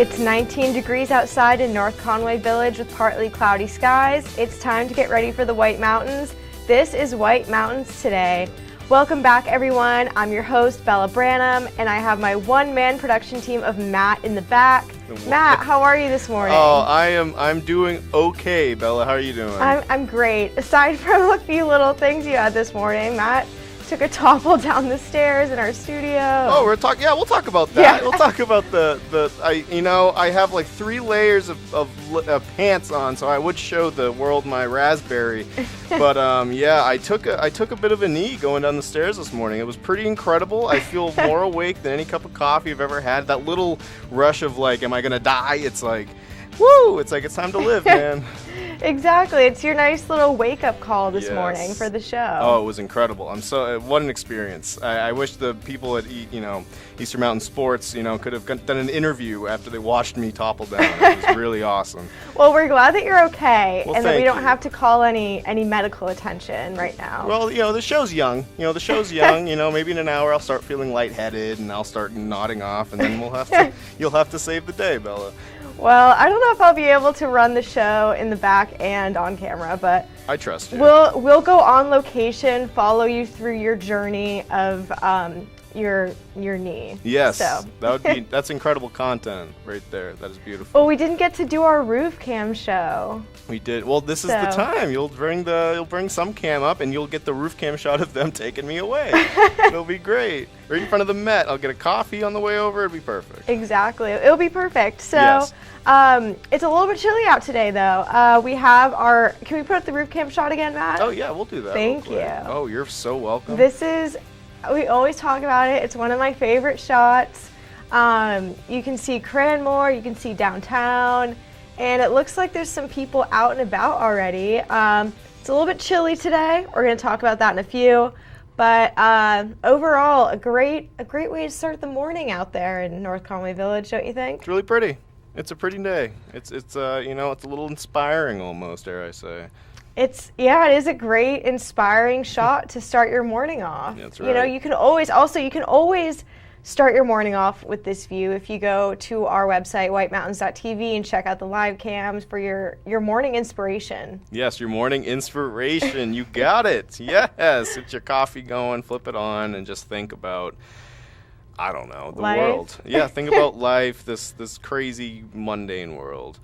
It's 19 degrees outside in North Conway Village with partly cloudy skies. It's time to get ready for the White Mountains. This is White Mountains Today. Welcome back, everyone. I'm your host, Bella Branham, and I have my one-man production team of Matt in the back. Matt, how are you this morning? Oh, I'm doing okay, Bella. How are you doing? I'm great. Aside from a few little things you had this morning, Matt took a topple down the stairs in our studio. Oh, we'll talk about that. Yeah. We'll talk about I have like 3 layers of pants on, so I would show the world my raspberry. But I took a bit of a knee going down the stairs this morning. It was pretty incredible. I feel more awake than any cup of coffee I've ever had. That little rush of like, am I gonna die? It's like, woo! It's like it's time to live, man. Exactly. It's your nice little wake-up call this morning for the show. Oh, it was incredible. What an experience. I wish the people at Eastern Mountain Sports, could have done an interview after they watched me topple down. It was really awesome. Well, we're glad that you're okay Well, and that we don't you. have to call any medical attention right now. Well, the show's young. Maybe in an hour I'll start feeling lightheaded and I'll start nodding off, and then you'll have to save the day, Bella. Well, I don't know if I'll be able to run the show in the back and on camera, but I trust you. We'll go on location, follow you through your journey of your knee. Yes, so. That's incredible content right there. That is beautiful. Well, we didn't get to do our roof cam show. We did. Well, this is the time. You'll bring some cam up, and you'll get the roof cam shot of them taking me away. It'll be great. Right in front of the Met. I'll get a coffee on the way over. It'll be perfect. Exactly. It'll be perfect. So, yes. It's a little bit chilly out today, though. We have our. Can we put up the roof cam shot again, Matt? Oh yeah, we'll do that. Thank you. Oh, you're so welcome. We always talk about it. It's one of my favorite shots. You can see Cranmore, you can see downtown, and it looks like there's some people out and about already. It's a little bit chilly today. We're going to talk about that in a few. But overall, a great way to start the morning out there in North Conway Village, don't you think? It's really pretty. It's a pretty day. It's it's a little inspiring almost, dare I say. It is a great, inspiring shot to start your morning off. That's right. You can always start your morning off with this view if you go to our website, whitemountains.tv, and check out the live cams for your morning inspiration. Yes, your morning inspiration. You got it. Yes. Get your coffee going, flip it on, and just think about, I don't know, the life? world. Yeah, think about life, this crazy, mundane world.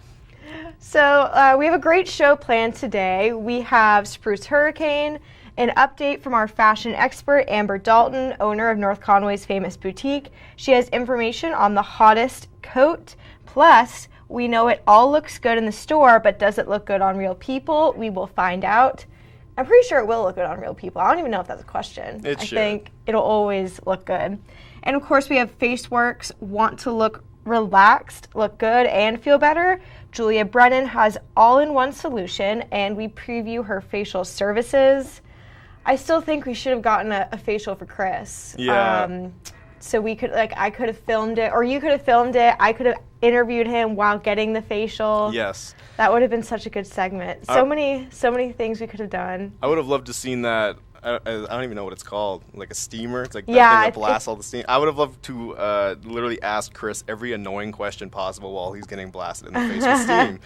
So we have a great show planned today. We have Spruce Hurricane, an update from our fashion expert, Amber Dalton, owner of North Conway's famous boutique. She has information on the hottest coat. Plus, we know it all looks good in the store, but does it look good on real people? We will find out. I'm pretty sure it will look good on real people. I don't even know if that's a question. I think it'll always look good. And of course, we have FaceWorks, want to look relaxed, look good, and feel better. Julia Brennan has all-in-one solution, and we preview her facial services. I still think we should have gotten a facial for Chris. Yeah. So we could, I could have filmed it, or you could have filmed it. I could have interviewed him while getting the facial. Yes. That would have been such a good segment. So many things we could have done. I would have loved to seen that. I don't even know what it's called. Like a steamer? It's like that thing that blasts all the steam. I would have loved to literally ask Chris every annoying question possible while he's getting blasted in the face with steam.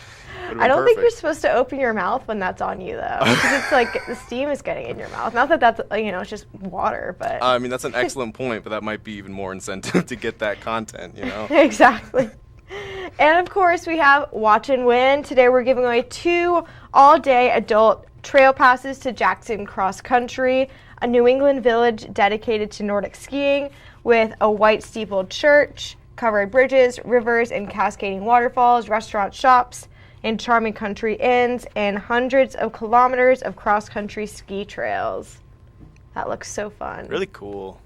I don't think you're supposed to open your mouth when that's on you, though. Because it's like the steam is getting in your mouth. Not that that's, it's just water, but... I mean, that's an excellent point, but that might be even more incentive to get that content, Exactly. And, of course, we have Watch and Win. Today we're giving away 2 all-day adult trail passes to Jackson Cross Country, a New England village dedicated to Nordic skiing with a white steepled church, covered bridges, rivers, and cascading waterfalls, restaurants, shops, and charming country inns, and hundreds of kilometers of cross-country ski trails. That looks so fun. Really cool.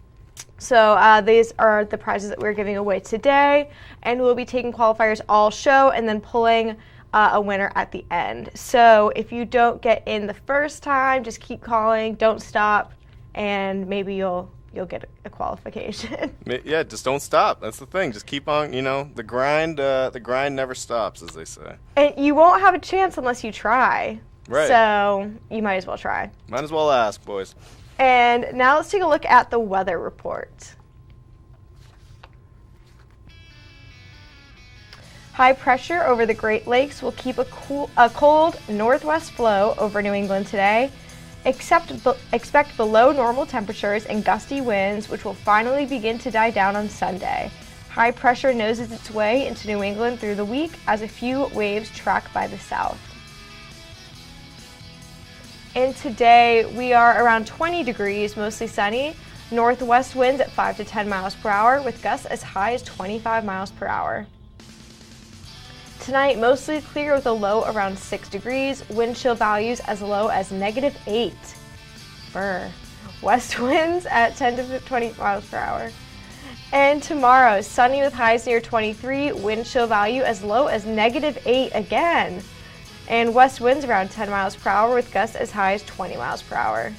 So these are the prizes that we're giving away today, and we'll be taking qualifiers all show and then pulling a winner at the end. So if you don't get in the first time, just keep calling, don't stop, and maybe you'll get a qualification. Yeah, just don't stop. That's the thing. Just keep on, the grind never stops, as they say. And you won't have a chance unless you try. Right. So you might as well try. Might as well ask, boys. And now let's take a look at the weather report. High pressure over the Great Lakes will keep a cold northwest flow over New England today. Expect below normal temperatures and gusty winds, which will finally begin to die down on Sunday. High pressure noses its way into New England through the week as a few waves track by the south. And today we are around 20 degrees, mostly sunny. Northwest winds at 5 to 10 miles per hour with gusts as high as 25 miles per hour. Tonight, mostly clear with a low around 6 degrees, wind chill values as low as -8. Brr. West winds at 10 to 20 miles per hour. And tomorrow, sunny with highs near 23, wind chill value as low as -8 again. And west winds around 10 miles per hour with gusts as high as 20 miles per hour.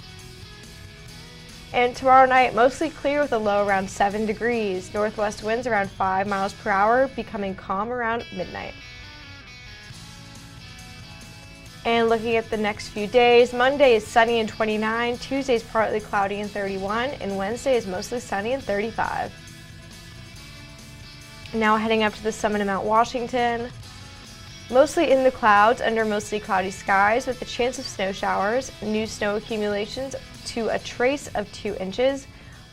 And tomorrow night, mostly clear with a low around 7 degrees. Northwest winds around 5 miles per hour, becoming calm around midnight. And looking at the next few days, Monday is sunny and 29, Tuesday is partly cloudy and 31, and Wednesday is mostly sunny and 35. Now heading up to the summit of Mount Washington. Mostly in the clouds under mostly cloudy skies with a chance of snow showers, new snow accumulations to a trace of 2 inches,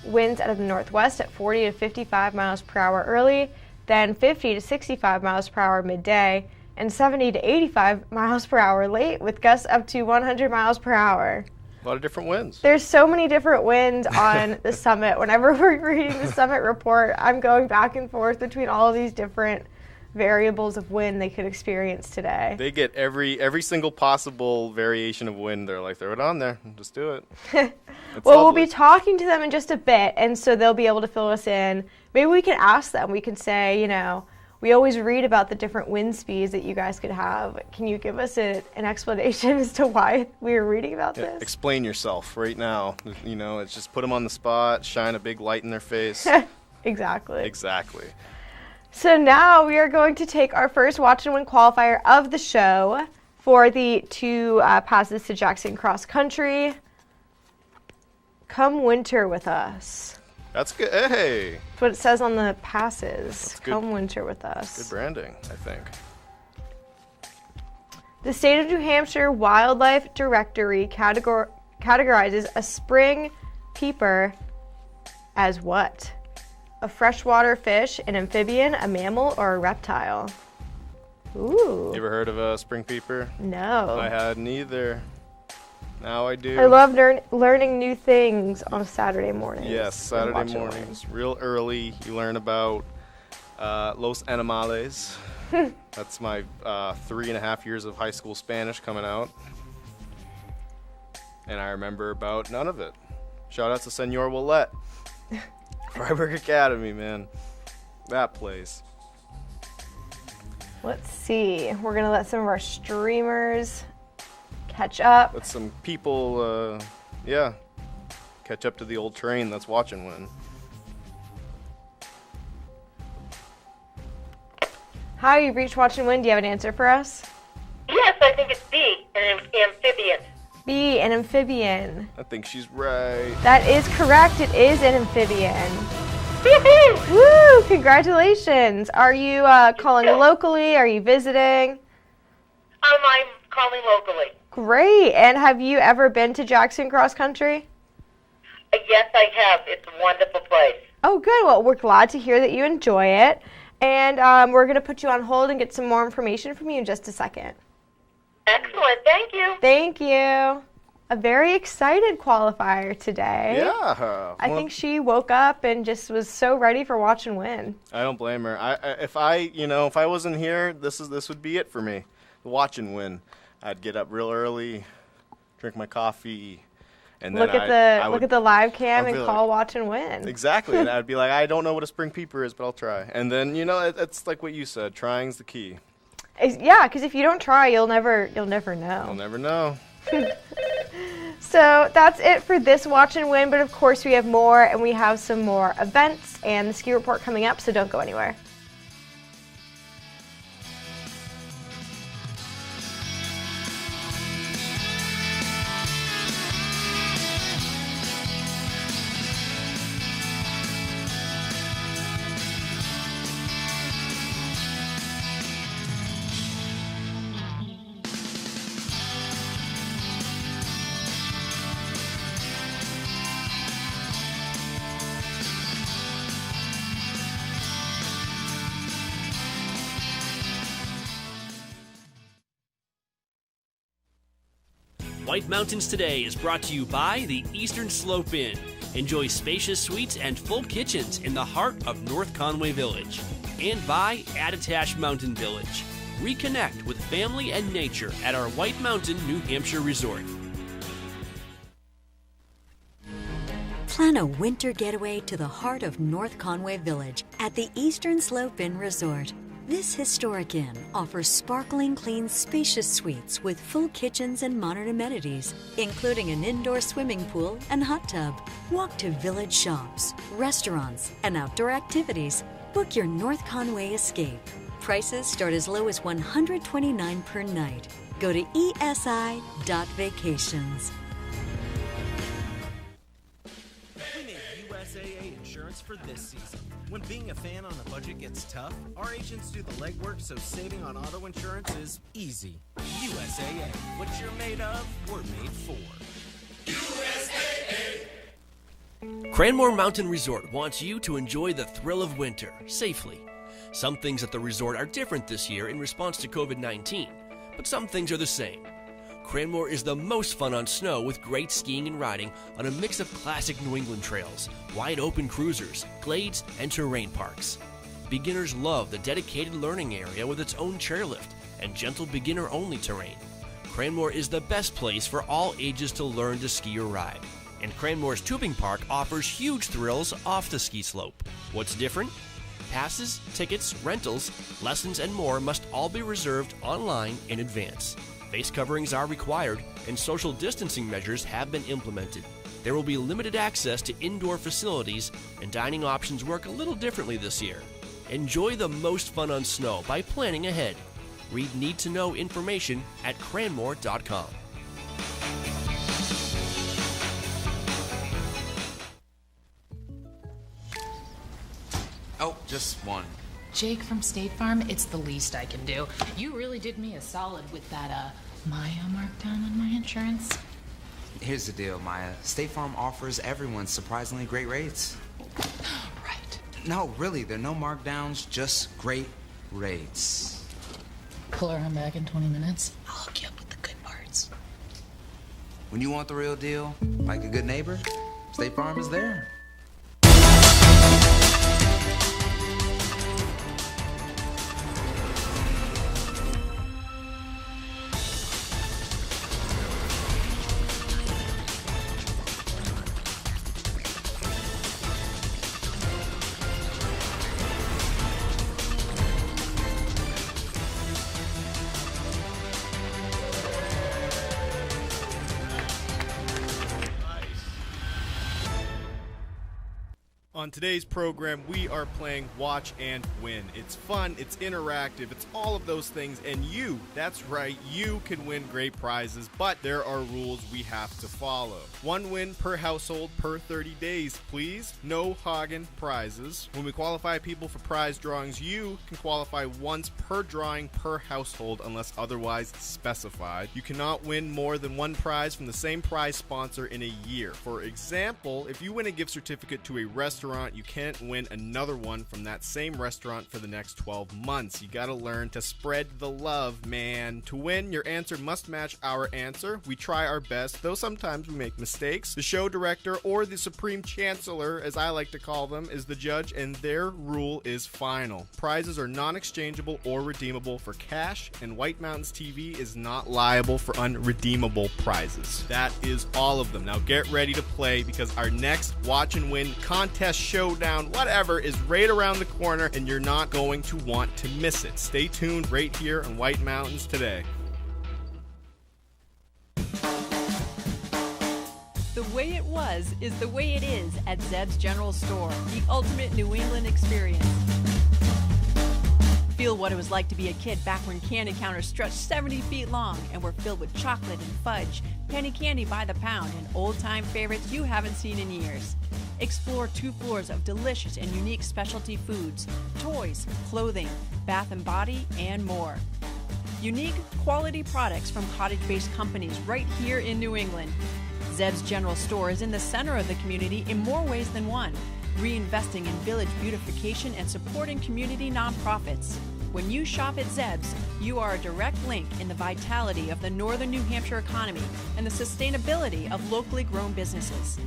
winds out of the northwest at 40 to 55 miles per hour early, then 50 to 65 miles per hour midday, and 70 to 85 miles per hour late with gusts up to 100 miles per hour. A lot of different winds. There's so many different winds on the summit. Whenever we're reading the summit report, I'm going back and forth between all of these different variables of wind they could experience today. They get every single possible variation of wind. They're like, throw it on there. Just do it. Well, we'll be talking to them in just a bit, and so they'll be able to fill us in. Maybe we can ask them. We can say, we always read about the different wind speeds that you guys could have. Can you give us an explanation as to why we were reading about this? Explain yourself right now. It's just put them on the spot, shine a big light in their face. Exactly. Exactly. So now we are going to take our first Watch and Win qualifier of the show for the 2 passes to Jackson Cross Country. Come winter with us. That's good. Hey. That's what it says on the passes. That's good. Come winter with us. Good branding, I think. The State of New Hampshire Wildlife Directory categorizes a spring peeper as what? A freshwater fish, an amphibian, a mammal, or a reptile? Ooh. You ever heard of a spring peeper? No. I hadn't either. Now I do. I love learning new things on a Saturday morning. Yes, Saturday mornings. Real early, you learn about Los Animales. That's my 3.5 years of high school Spanish coming out. And I remember about none of it. Shout out to Senor Willette. Freiburg Academy, man. That place. Let's see. We're going to let some of our streamers catch up. Let some people, catch up to the old train that's Watch and Win. Hi, you've reached Watch and Win. Do you have an answer for us? Yes, I think it's B, an amphibian. B, an amphibian. I think she's right. That is correct. It is an amphibian. Woohoo! Woo! Congratulations. Are you calling locally? Are you visiting? I'm calling locally. Great. And have you ever been to Jackson Cross Country? Yes, I have. It's a wonderful place. Oh, good. Well, we're glad to hear that you enjoy it. And we're going to put you on hold and get some more information from you in just a second. Excellent. Thank you. Thank you. A very excited qualifier today. Yeah. I think she woke up and just was so ready for Watch and Win. I don't blame her. If I wasn't here, this would be it for me. Watch and Win. I'd get up real early, drink my coffee, and then look at the live cam and call Watch and Win. Exactly. And I'd be like, I don't know what a spring peeper is, but I'll try. And then it's like what you said. Trying's the key. Yeah, because if you don't try, you'll never know. You'll never know. So that's it for this Watch and Win, but of course we have more, and we have some more events and the ski report coming up, so don't go anywhere. White Mountains Today is brought to you by the Eastern Slope Inn. Enjoy spacious suites and full kitchens in the heart of North Conway Village. And by Attitash Mountain Village. Reconnect with family and nature at our White Mountain, New Hampshire resort. Plan a winter getaway to the heart of North Conway Village at the Eastern Slope Inn Resort. This historic inn offers sparkling clean, spacious suites with full kitchens and modern amenities, including an indoor swimming pool and hot tub. Walk to village shops, restaurants, and outdoor activities. Book your North Conway escape. Prices start as low as $129 per night. Go to esi.vacations. We made USAA insurance for this season. When being a fan on a budget gets tough, our agents do the legwork so saving on auto insurance is easy. USAA. What you're made of, we're made for. USAA! Cranmore Mountain Resort wants you to enjoy the thrill of winter safely. Some things at the resort are different this year in response to COVID-19, but some things are the same. Cranmore is the most fun on snow with great skiing and riding on a mix of classic New England trails, wide open cruisers, glades, and terrain parks. Beginners love the dedicated learning area with its own chairlift and gentle beginner-only terrain. Cranmore is the best place for all ages to learn to ski or ride. And Cranmore's tubing park offers huge thrills off the ski slope. What's different? Passes, tickets, rentals, lessons, and more must all be reserved online in advance. Face coverings are required, and social distancing measures have been implemented. There will be limited access to indoor facilities, and dining options work a little differently this year. Enjoy the most fun on snow by planning ahead. Read need-to-know information at cranmore.com. Oh, just one. Jake from State Farm, it's the least I can do. You really did me a solid with that, Maya markdown on my insurance. Here's the deal, Maya. State Farm offers everyone surprisingly great rates. Right. No, really, there are no markdowns, just great rates. Pull around back in 20 minutes. I'll hook you up with the good parts. When you want the real deal, like a good neighbor, State Farm is there. On today's program, we are playing Watch and Win. It's fun, it's interactive, it's all of those things, and you, that's right, you can win great prizes, but there are rules we have to follow. 1 win per household per 30 days, please. No Hagen prizes. When we qualify people for prize drawings, you can qualify once per drawing per household unless otherwise specified. You cannot win more than one prize from the same prize sponsor in a year. For example, if you win a gift certificate to a restaurant, you can't win another one from that same restaurant for the next 12 months. You gotta learn to spread the love, man. To win, your answer must match our answer. We try our best, though sometimes we make mistakes. The show director, or the supreme chancellor, as I like to call them, is the judge, and their rule is final. Prizes are non-exchangeable or redeemable for cash, and White Mountains TV is not liable for unredeemable prizes. That is all of them. Now get ready to play, because our next Watch and Win contest showdown, whatever, is right around the corner, and you're not going to want to miss it. Stay tuned right here on White Mountains Today. The way it was is the way it is at Zeb's General Store, the ultimate New England experience. Feel what it was like to be a kid back when candy counters stretched 70 feet long and were filled with chocolate and fudge, penny candy by the pound, and old-time favorites you haven't seen in years. Explore 2 floors of delicious and unique specialty foods, toys, clothing, bath and body, and more. Unique, quality products from cottage-based companies right here in New England. Zeb's General Store is in the center of the community in more ways than one, reinvesting in village beautification and supporting community nonprofits. When you shop at Zeb's, you are a direct link in the vitality of the northern New Hampshire economy and the sustainability of locally grown businesses.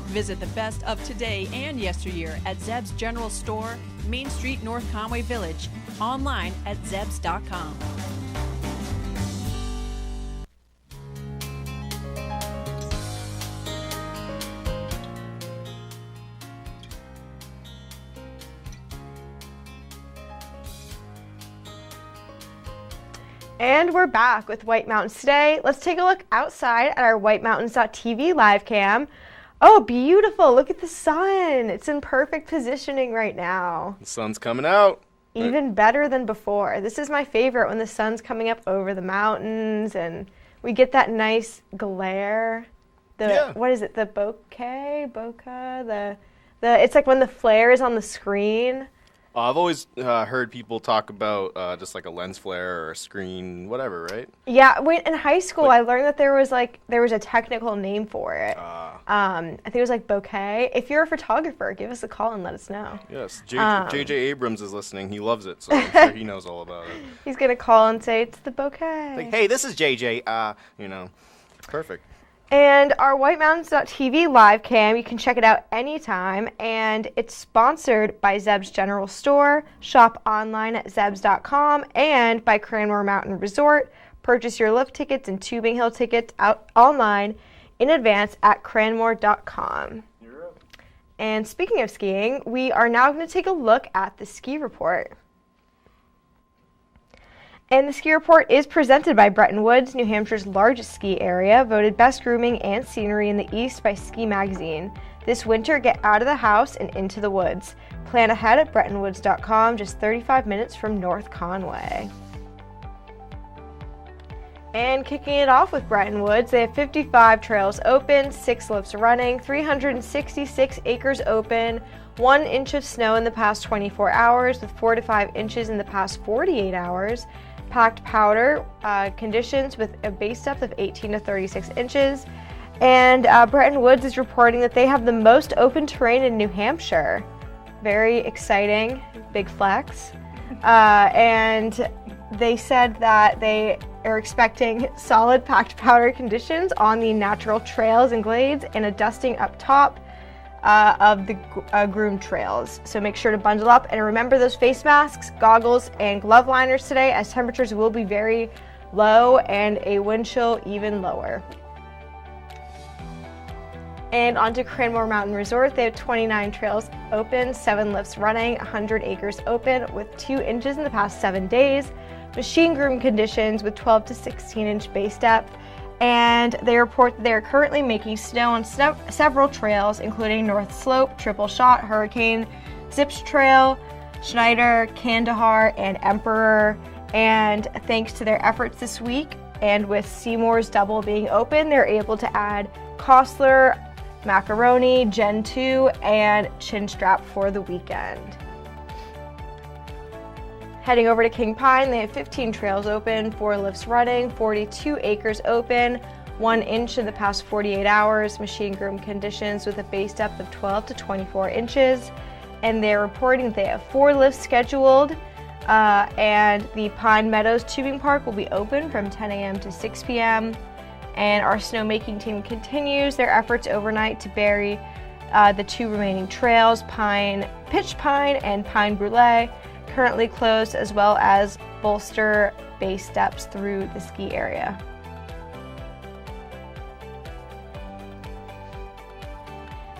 Visit the best of today and yesteryear at Zeb's General Store, Main Street, North Conway Village, online at zebs.com. And we're back with White Mountains today. Let's take a look outside at our whitemountains.tv live cam. Oh, beautiful. Look at the sun. It's in perfect positioning right now. The sun's coming out. Even better than before. This is my favorite, when the sun's coming up over the mountains and we get that nice glare. What is it? The bokeh? It's like when the flare is on the screen. I've always heard people talk about just like a lens flare or a screen, whatever, right? Yeah, in high school I learned that there was a technical name for it. I think it was like bokeh. If you're a photographer, give us a call and let us know. Yes, J.J. Abrams is listening. He loves it, so I'm sure he knows all about it. He's gonna call and say it's the bokeh. Like, hey, this is J.J. Perfect. And our whitemountains.tv live cam, you can check it out anytime, and it's sponsored by Zeb's General Store. Shop online at zebs.com and by Cranmore Mountain Resort. Purchase your lift tickets and Tubing Hill tickets out online in advance at cranmore.com. And speaking of skiing, we are now going to take a look at the ski report. And the ski report is presented by Bretton Woods, New Hampshire's largest ski area, voted best grooming and scenery in the East by Ski Magazine. This winter, get out of the house and into the woods. Plan ahead at BrettonWoods.com, just 35 minutes from North Conway. And kicking it off with Bretton Woods, they have 55 trails open, 6 lifts running, 366 acres open, 1 inch of snow in the past 24 hours, with 4 to 5 inches in the past 48 hours. Packed powder conditions with a base depth of 18 to 36 inches. And Bretton Woods is reporting that they have the most open terrain in New Hampshire. Very exciting, big flex. And they said that they are expecting solid packed powder conditions on the natural trails and glades and a dusting up top of the groomed trails. So make sure to bundle up and remember those face masks, goggles, and glove liners today, as temperatures will be very low and a wind chill even lower. And on to Cranmore Mountain Resort. They have 29 trails open, 7 lifts running, 100 acres open with 2 inches in the past 7 days. Machine groom conditions with 12 to 16 inch base depth. And they report that they are currently making snow on several trails, including North Slope, Triple Shot, Hurricane, Zips Trail, Schneider, Kandahar, and Emperor. And thanks to their efforts this week, and with Seymour's Double being open, they're able to add Costler, Macaroni, Gen 2, and Chinstrap for the weekend. Heading over to King Pine, they have 15 trails open, 4 lifts running, 42 acres open, 1 inch in the past 48 hours, machine groom conditions with a base depth of 12 to 24 inches. And they're reporting that they have 4 lifts scheduled, and the Pine Meadows Tubing Park will be open from 10 a.m. to 6 p.m. And our snowmaking team continues their efforts overnight to bury the 2 remaining trails, Pitch Pine and Pine Brûlée, currently closed, as well as bolster base steps through the ski area.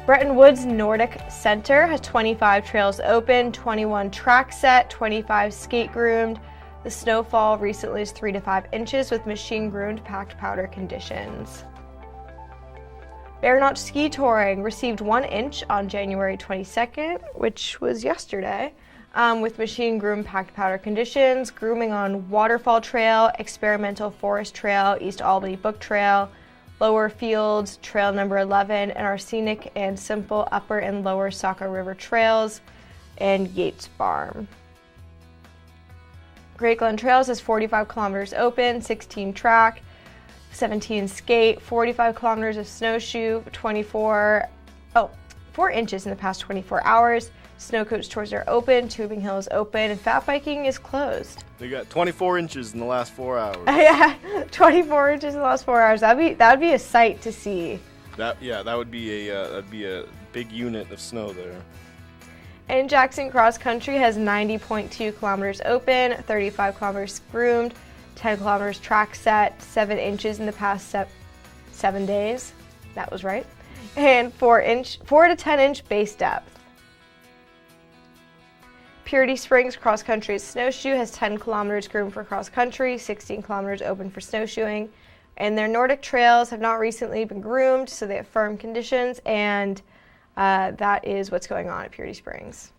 Bretton Woods Nordic Center has 25 trails open, 21 track set, 25 skate groomed. The snowfall recently is 3 to 5 inches with machine groomed packed powder conditions. Bear Notch Ski Touring received 1 inch on January 22nd, which was yesterday. With machine groom packed powder conditions, grooming on Waterfall Trail, Experimental Forest Trail, East Albany Book Trail, Lower Fields, Trail number 11, and our scenic and simple Upper and Lower Saco River Trails, and Yates Farm. Great Glen Trails has 45 kilometers open, 16 track, 17 skate, 45 kilometers of snowshoe, 4 inches in the past 24 hours, Snow coach tours are open, tubing hill is open, and fat biking is closed. They got 24 inches in the last 4 hours. Yeah, 24 inches in the last 4 hours. That would be a sight to see. That would be a big unit of snow there. And Jackson Cross Country has 90.2 kilometers open, 35 kilometers groomed, 10 kilometers track set, 7 inches in the past 7 days. That was right. And 4 to 10 inch base depth. Purity Springs Cross Country Snowshoe has 10 kilometers groomed for cross country, 16 kilometers open for snowshoeing. And their Nordic trails have not recently been groomed, so they have firm conditions, and that is what's going on at Purity Springs.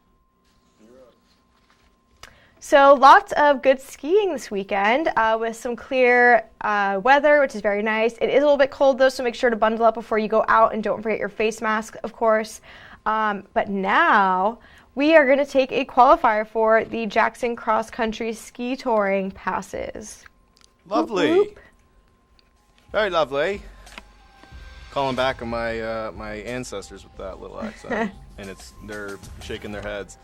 So lots of good skiing this weekend with some clear weather, which is very nice. It is a little bit cold though, so make sure to bundle up before you go out, and don't forget your face mask, of course. But now we are going to take a qualifier for the Jackson Cross Country Ski Touring passes. Lovely. Whoop, whoop. Very lovely. Calling back on my my ancestors with that little accent, and they're shaking their heads.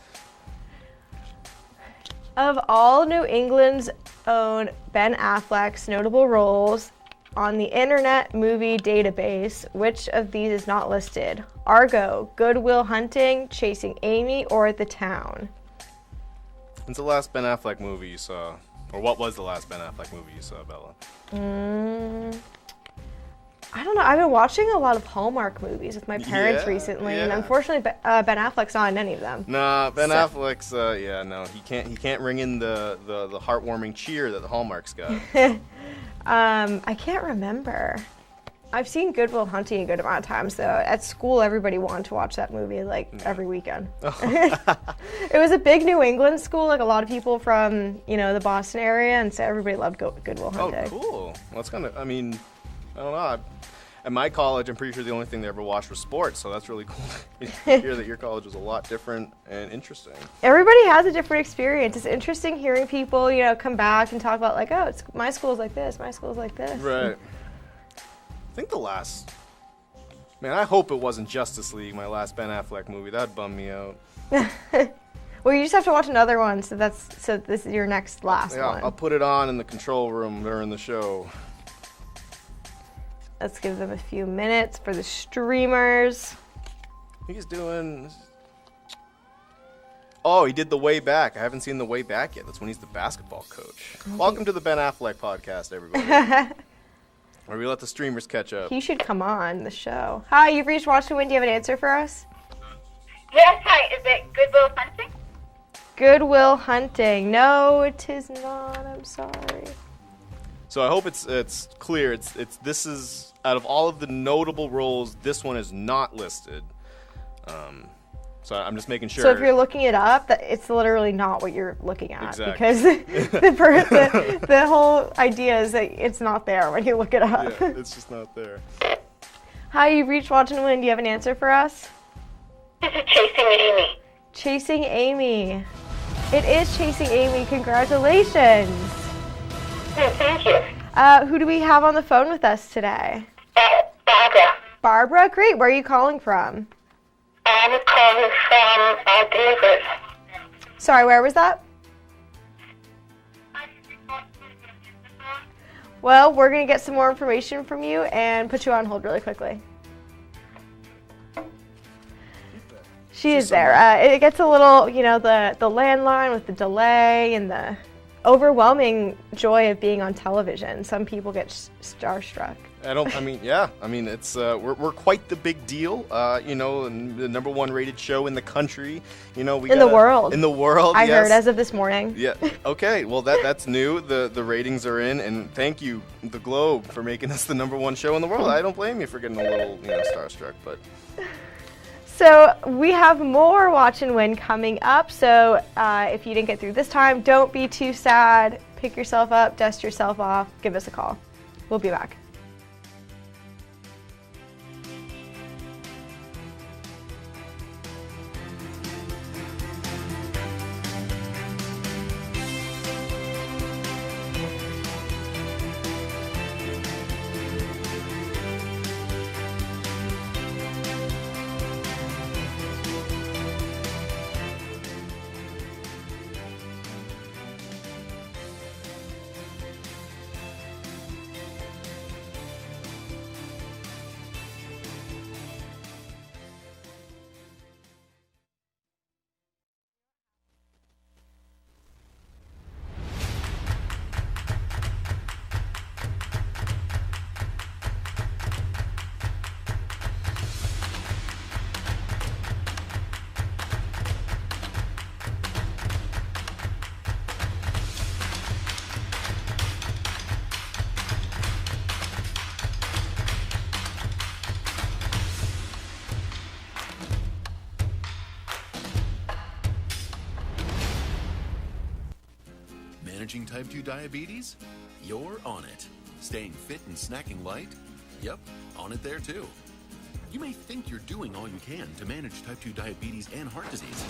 Of all New England's own Ben Affleck's notable roles on the Internet Movie Database, which of these is not listed? Argo, Good Will Hunting, Chasing Amy, or The Town? When's the last Ben Affleck movie you saw? Or what was the last Ben Affleck movie you saw, Bella? I don't know. I've been watching a lot of Hallmark movies with my parents recently, and unfortunately, Ben Affleck's not in any of them. Nah, Ben Affleck's, he can't ring in the heartwarming cheer that the Hallmark's got. I can't remember. I've seen Good Will Hunting a good amount of times, though. At school, everybody wanted to watch that movie, every weekend. It was a big New England school, a lot of people from, the Boston area, and so everybody loved Good Will Hunting. Oh, cool. Well, that's I don't know. At my college, I'm pretty sure the only thing they ever watched was sports, so that's really cool to hear that your college was a lot different and interesting. Everybody has a different experience. It's interesting hearing people, come back and talk about my school's like this, my school's like this. Right. I think I hope it wasn't Justice League, my last Ben Affleck movie. That'd bum me out. Well, you just have to watch another one, so this is your next last one. Yeah, I'll put it on in the control room during the show. Let's give them a few minutes for the streamers. He's doing... Oh, he did The Way Back. I haven't seen The Way Back yet. That's when he's the basketball coach. Okay. Welcome to the Ben Affleck podcast, everybody. Where we let the streamers catch up. He should come on the show. Hi, you've reached Watch to Win. Do you have an answer for us? Yes, hi. Is it Good Will Hunting? Good Will Hunting. No, it is not. I'm sorry. So I hope it's clear. This is, out of all of the notable roles, this one is not listed. So I'm just making sure. So if you're looking it up, it's literally not what you're looking at. Exactly. Because the whole idea is that it's not there when you look it up. Yeah, it's just not there. Hi, you've reached Watch and Win. Do you have an answer for us? This is Chasing Amy. Chasing Amy. It is Chasing Amy. Congratulations. Thank you. Who do we have on the phone with us today? Barbara. Barbara? Great. Where are you calling from? I'm calling from Davis. Sorry, where was that? Well, we're going to get some more information from you and put you on hold really quickly. She is there. It gets a little, the landline with the delay and the overwhelming joy of being on television. Some people get starstruck. It's we're quite the big deal. The #1 rated show in the country. In the world. I heard as of this morning. Yeah. Okay. Well, that's new. The ratings are in, and thank you, The Globe, for making us the #1 show in the world. I don't blame you for getting a little, starstruck, but. So we have more Watch and Win coming up. So if you didn't get through this time, don't be too sad. Pick yourself up, dust yourself off, give us a call. We'll be back. managing type 2 diabetes? You're on it. Staying fit and snacking light? Yep, on it there too. You may think you're doing all you can to manage type 2 diabetes and heart disease.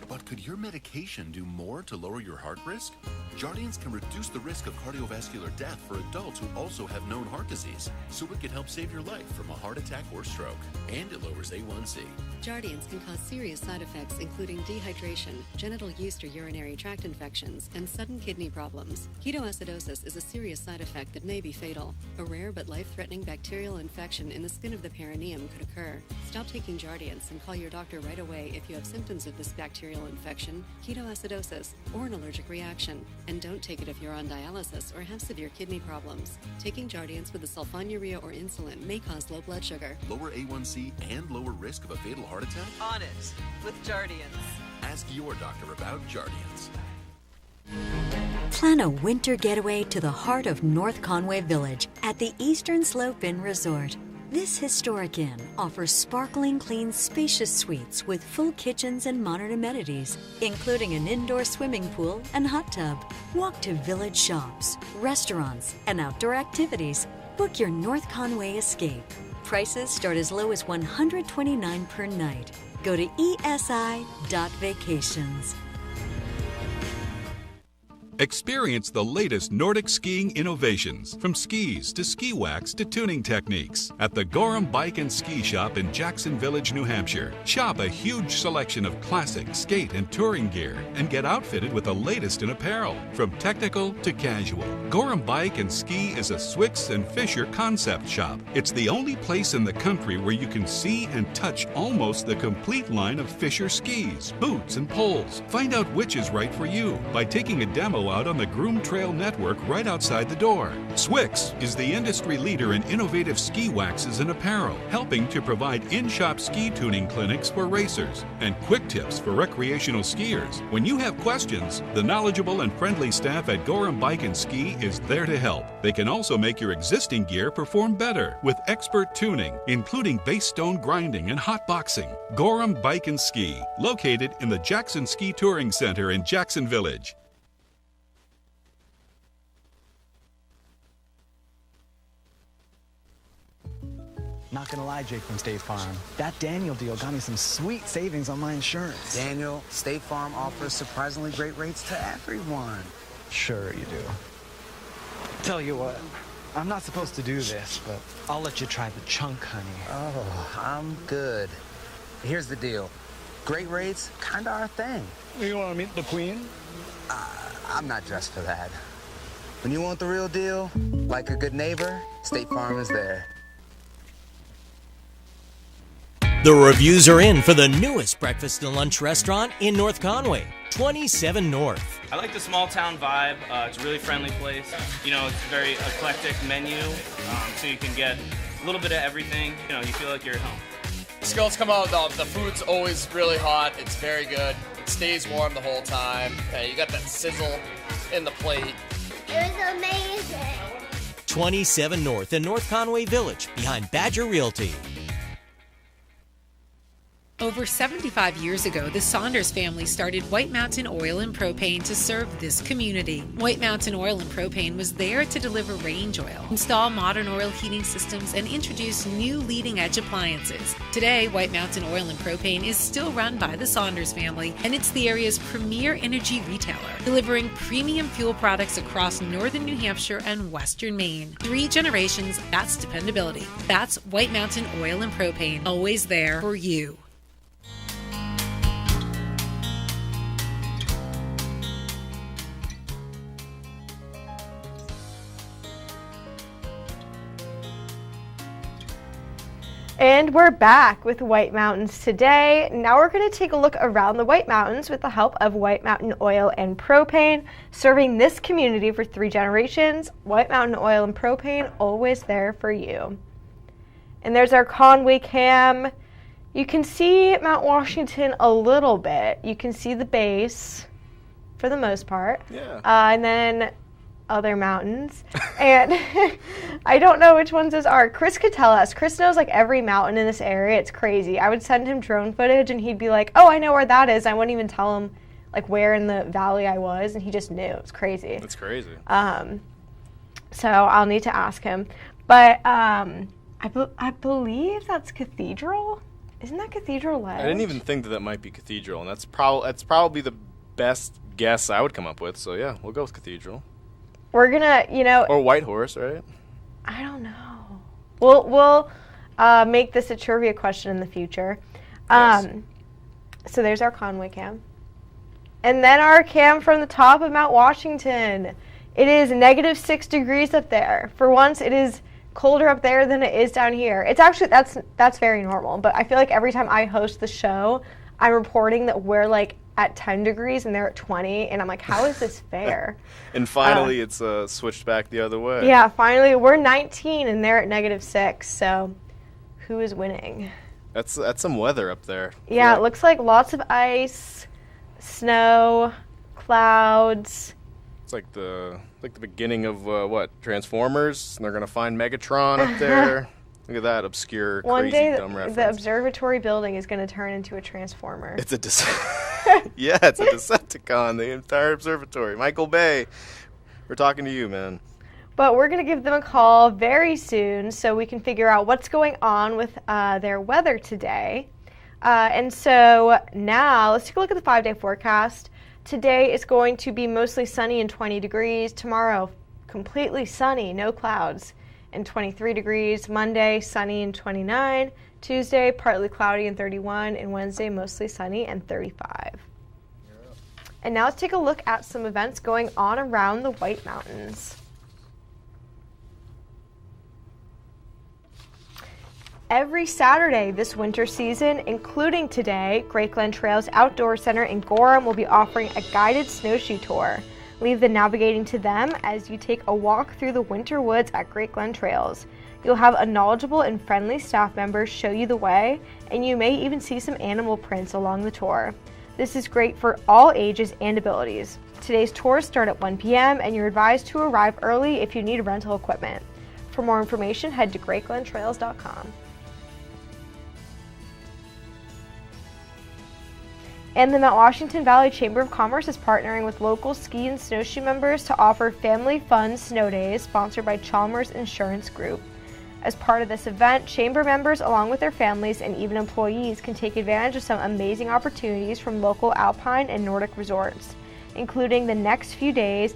But could your medication do more to lower your heart risk? Jardiance can reduce the risk of cardiovascular death for adults who also have known heart disease, so it can help save your life from a heart attack or stroke. And it lowers A1C. Jardiance can cause serious side effects including dehydration, genital yeast or urinary tract infections, and sudden kidney problems. Ketoacidosis is a serious side effect that may be fatal. A rare but life-threatening bacterial infection in the skin of the perineum could occur. Stop taking Jardiance and call your doctor right away if you have symptoms of this bacterial infection, ketoacidosis, or an allergic reaction. And don't take it if you're on dialysis or have severe kidney problems. Taking Jardiance with a sulfonylurea or insulin may cause low blood sugar. Lower A1C and lower risk of a fatal heart attack? On it with Jardiance. Ask your doctor about Jardiance. Plan a winter getaway to the heart of North Conway Village at the Eastern Slope Inn Resort. This historic inn offers sparkling clean, spacious suites with full kitchens and modern amenities, including an indoor swimming pool and hot tub. Walk to village shops, restaurants, and outdoor activities. Book your North Conway escape. Prices start as low as $129 per night. Go to esi.vacations. Experience the latest Nordic skiing innovations, from skis to ski wax to tuning techniques, at the Gorham Bike and Ski Shop in Jackson Village, New Hampshire. Shop a huge selection of classic, skate, and touring gear and get outfitted with the latest in apparel, from technical to casual. Gorham Bike and Ski is a Swix and Fisher concept shop. It's the only place in the country where you can see and touch almost the complete line of Fisher skis, boots, and poles. Find out which is right for you by taking a demo out on the Groom Trail Network right outside the door. Swix is the industry leader in innovative ski waxes and apparel, helping to provide in-shop ski tuning clinics for racers and quick tips for recreational skiers. When you have questions, the knowledgeable and friendly staff at Gorham Bike and Ski is there to help. They can also make your existing gear perform better with expert tuning, including base stone grinding and hot boxing. Gorham Bike and Ski, located in the Jackson Ski Touring Center in Jackson Village. Not gonna lie, Jake from State Farm. That Daniel deal got me some sweet savings on my insurance. Daniel, State Farm offers surprisingly great rates to everyone. Sure you do. Tell you what, I'm not supposed to do this, but I'll let you try the chunk, honey. Oh, I'm good. Here's the deal. Great rates, kinda our thing. You wanna meet the queen? I'm not dressed for that. When you want the real deal, like a good neighbor, State Farm is there. The reviews are in for the newest breakfast and lunch restaurant in North Conway, 27 North. I like the small town vibe. It's a really friendly place. You know, it's a very eclectic menu, so you can get a little bit of everything. You know, you feel like you're at home. Skills come out, the food's always really hot. It's very good. It stays warm the whole time. You got that sizzle in the plate. It was amazing. 27 North in North Conway Village, behind Badger Realty. Over 75 years ago, the Saunders family started White Mountain Oil and Propane to serve this community. White Mountain Oil and Propane was there to deliver range oil, install modern oil heating systems, and introduce new leading-edge appliances. Today, White Mountain Oil and Propane is still run by the Saunders family, and it's the area's premier energy retailer, delivering premium fuel products across northern New Hampshire and western Maine. 3 generations, that's dependability. That's White Mountain Oil and Propane, always there for you. And we're back with White Mountains today. Now we're going to take a look around the White Mountains with the help of White Mountain Oil and Propane, serving this community for 3 generations. White Mountain Oil and Propane, always there for you. And there's our Conway cam. You can see Mount Washington a little bit. You can see the base for the most part. Yeah. And then other mountains. And I don't know which ones those are. Chris could tell us. Chris knows like every mountain in this area. It's crazy. I would send him drone footage and he'd be like, oh, I know where that is. I wouldn't even tell him like where in the valley I was, and he just knew. It was crazy. That's crazy. So I'll need to ask him. But I believe that's Cathedral. Isn't that Cathedral Ledge? I didn't even think that might be Cathedral, and that's probably the best guess I would come up with. So yeah, we'll go with Cathedral. We're gonna, or White Horse, right? I don't know. We'll make this a trivia question in the future. Yes. So there's our Conway cam. And then our cam from the top of Mount Washington. It is -6 degrees up there. For once, it is colder up there than it is down here. It's actually, that's very normal. But I feel like every time I host the show, I'm reporting that we're like at 10 degrees and they're at 20. And I'm like, how is this fair? And finally, it's switched back the other way. Yeah, finally, we're 19 and they're at -6. So who is winning? That's some weather up there. Yeah, it looks like lots of ice, snow, clouds. It's like the beginning of Transformers, and they're gonna find Megatron up there. Look at that obscure, One crazy, day, dumb reference. the observatory building is going to turn into a Transformer. It's a yeah, it's a Decepticon. The entire observatory. Michael Bay, we're talking to you, man. But we're going to give them a call very soon so we can figure out what's going on with their weather today. And so now let's take a look at the 5-day forecast. Today is going to be mostly sunny and 20 degrees. Tomorrow, completely sunny, no clouds, and 23 degrees. Monday, sunny and 29. Tuesday, partly cloudy and 31. And Wednesday, mostly sunny and 35. And now let's take a look at some events going on around the White Mountains. Every Saturday this winter season, including today, Great Glen Trails Outdoor Center in Gorham will be offering a guided snowshoe tour. Leave the navigating to them as you take a walk through the winter woods at Great Glen Trails. You'll have a knowledgeable and friendly staff member show you the way, and you may even see some animal prints along the tour. This is great for all ages and abilities. Today's tours start at 1 p.m. and you're advised to arrive early if you need rental equipment. For more information, head to greatglentrails.com. And the Mount Washington Valley Chamber of Commerce is partnering with local ski and snowshoe members to offer family fun snow days sponsored by Chalmers Insurance Group. As part of this event, Chamber members along with their families and even employees can take advantage of some amazing opportunities from local alpine and Nordic resorts, including the next few days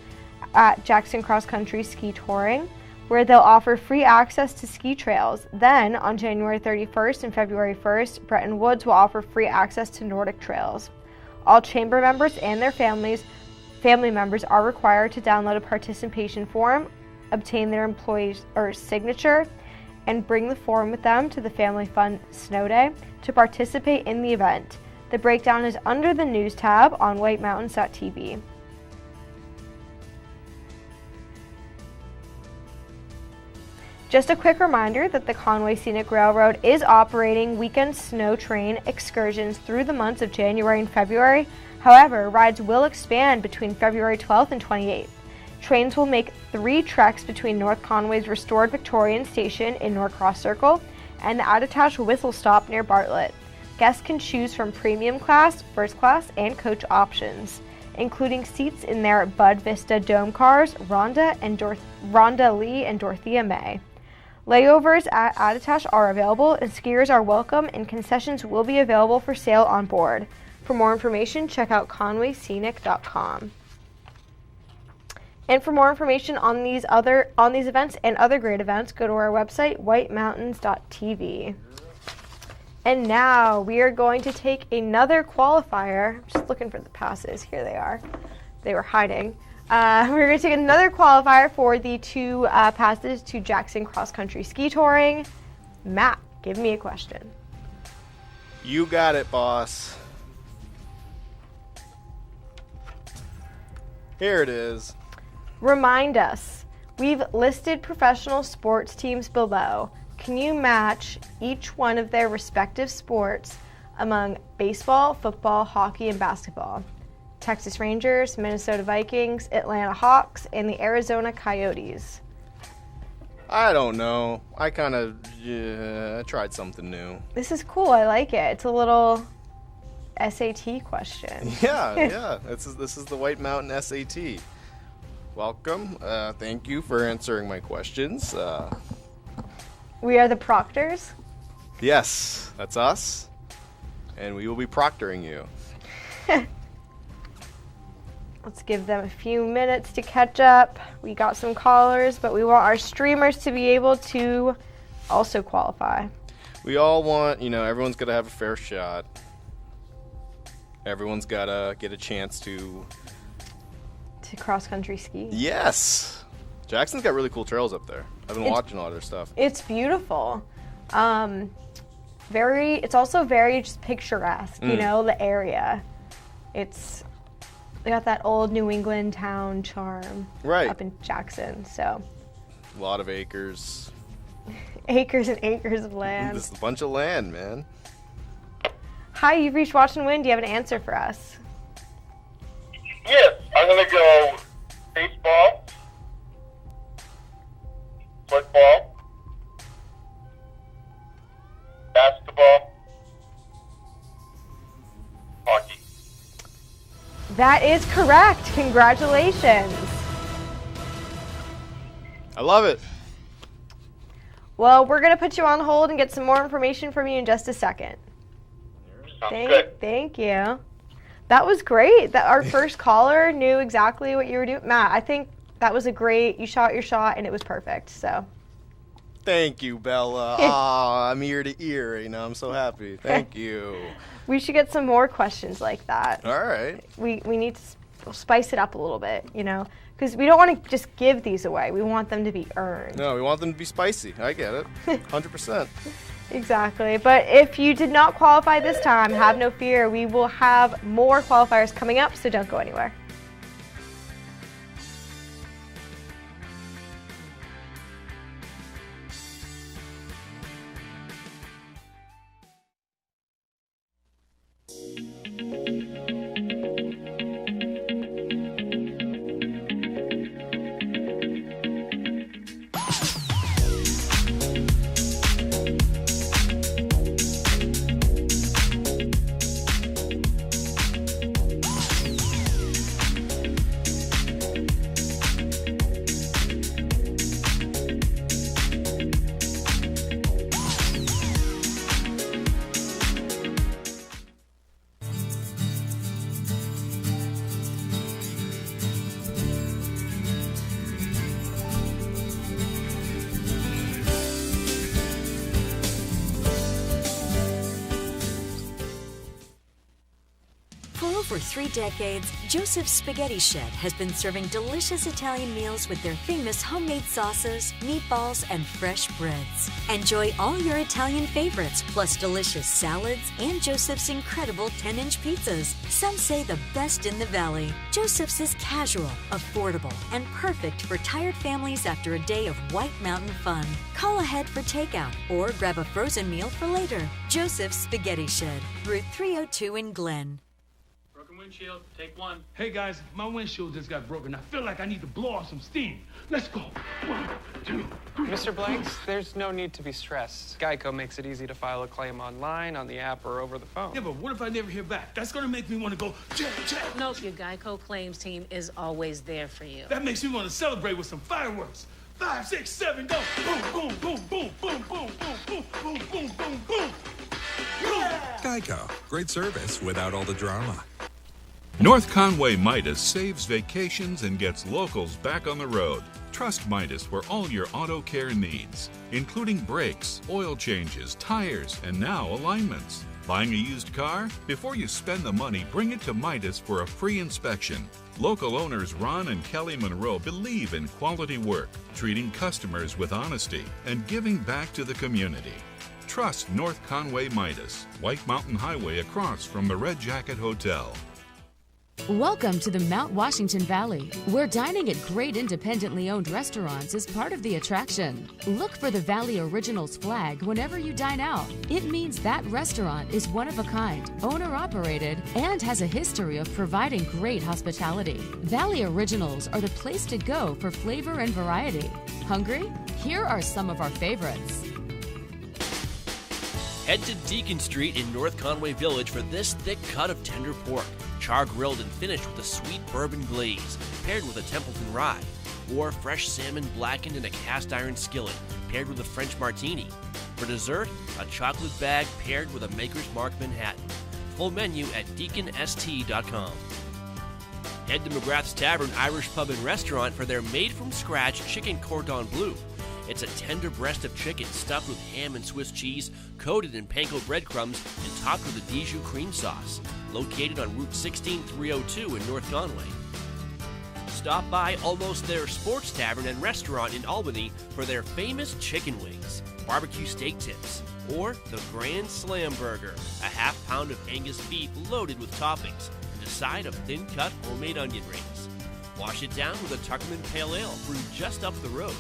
at Jackson Cross Country Ski Touring, where they'll offer free access to ski trails. Then, on January 31st and February 1st, Bretton Woods will offer free access to Nordic trails. All Chamber members and their family members are required to download a participation form, obtain their employee's signature, and bring the form with them to the Family Fun Snow Day to participate in the event. The breakdown is under the News tab on whitemountains.tv. Just a quick reminder that the Conway Scenic Railroad is operating weekend snow train excursions through the months of January and February. However, rides will expand between February 12th and 28th. Trains will make 3 treks between North Conway's restored Victorian Station in Norcross Circle and the Attitash Whistle Stop near Bartlett. Guests can choose from premium class, first class, and coach options, including seats in their Bud Vista Dome cars, Rhonda Lee and Dorothea May. Layovers at Attitash are available, and skiers are welcome, and concessions will be available for sale on board. For more information, check out conwayscenic.com. And for more information on these events and other great events, go to our website, whitemountains.tv. And now we are going to take another qualifier. I'm just looking for the passes. Here they are. They were hiding. We're going to take another qualifier for the 2 passes to Jackson Cross Country Ski Touring. Matt, give me a question. You got it, boss. Here it is. Remind us. We've listed professional sports teams below. Can you match each one of their respective sports among baseball, football, hockey, and basketball? Texas Rangers, Minnesota Vikings, Atlanta Hawks, and the Arizona Coyotes. I don't know. I kind of tried something new. This is cool. I like it. It's a little SAT question. Yeah. This is the White Mountain SAT. Welcome. Thank you for answering my questions. We are the proctors. Yes, that's us. And we will be proctoring you. Let's give them a few minutes to catch up. We got some callers, but we want our streamers to be able to also qualify. We all want, everyone's got to have a fair shot. Everyone's got to get a chance to cross-country ski. Yes. Jackson's got really cool trails up there. I've been watching a lot of their stuff. It's beautiful. It's also very just picturesque, the area. They got that old New England town charm up in Jackson, so. A lot of acres. Acres and acres of land. This is a bunch of land, man. Hi, you've reached Watch and Win. Do you have an answer for us? Yes, I'm going to go baseball, football, basketball, hockey. That is correct. Congratulations. I love it. Well, we're going to put you on hold and get some more information from you in just a second. Thank you. That was great. That our first caller knew exactly what you were doing. Matt, I think that was you shot your shot and it was perfect. So. Thank you, Bella. I'm ear to ear. I'm so happy. Thank you. We should get some more questions like that. All right. We need to spice it up a little bit, because we don't want to just give these away. We want them to be earned. No, we want them to be spicy. I get it. 100%. Exactly. But if you did not qualify this time, have no fear. We will have more qualifiers coming up, so don't go anywhere. For 3 decades, Joseph's Spaghetti Shed has been serving delicious Italian meals with their famous homemade sauces, meatballs, and fresh breads. Enjoy all your Italian favorites, plus delicious salads and Joseph's incredible 10-inch pizzas. Some say the best in the valley. Joseph's is casual, affordable, and perfect for tired families after a day of White Mountain fun. Call ahead for takeout or grab a frozen meal for later. Joseph's Spaghetti Shed, Route 302 in Glen. Windshield, take one. Hey guys, my windshield just got broken. I feel like I need to blow off some steam. Let's go. 1, 2, 3. Mr. Blanks, there's no need to be stressed. Geico makes it easy to file a claim online, on the app, or over the phone. Yeah, but what if I never hear back? That's gonna make me want to go, check. No, your Geico claims team is always there for you. That makes me want to celebrate with some fireworks. 5, 6, 7, go. Boom, boom, boom, boom, boom, boom, boom, boom, boom, boom, boom. Yeah! Geico, great service without all the drama. North Conway Midas saves vacations and gets locals back on the road. Trust Midas for all your auto care needs, including brakes, oil changes, tires, and now alignments. Buying a used car? Before you spend the money, bring it to Midas for a free inspection. Local owners Ron and Kelly Monroe believe in quality work, treating customers with honesty, and giving back to the community. Trust North Conway Midas, White Mountain Highway across from the Red Jacket Hotel. Welcome to the Mount Washington Valley, where dining at great independently owned restaurants is part of the attraction. Look for the Valley Originals flag whenever you dine out. It means that restaurant is one of a kind, owner-operated, and has a history of providing great hospitality. Valley Originals are the place to go for flavor and variety. Hungry? Here are some of our favorites. Head to Deacon Street in North Conway Village for this thick cut of tender pork, char-grilled and finished with a sweet bourbon glaze, paired with a Templeton rye, or fresh salmon blackened in a cast-iron skillet, paired with a French martini. For dessert, a chocolate bag paired with a Maker's Mark Manhattan. Full menu at deaconst.com. Head to McGrath's Tavern Irish Pub and Restaurant for their made-from-scratch chicken cordon bleu. It's a tender breast of chicken stuffed with ham and Swiss cheese, coated in panko breadcrumbs, and topped with a Dijon cream sauce. Located on Route 16302 in North Conway. Stop by Almost There Sports Tavern and Restaurant in Albany for their famous chicken wings, barbecue steak tips, or the Grand Slam Burger, a half pound of Angus beef loaded with toppings, and a side of thin-cut homemade onion rings. Wash it down with a Tuckerman Pale Ale brewed just up the road.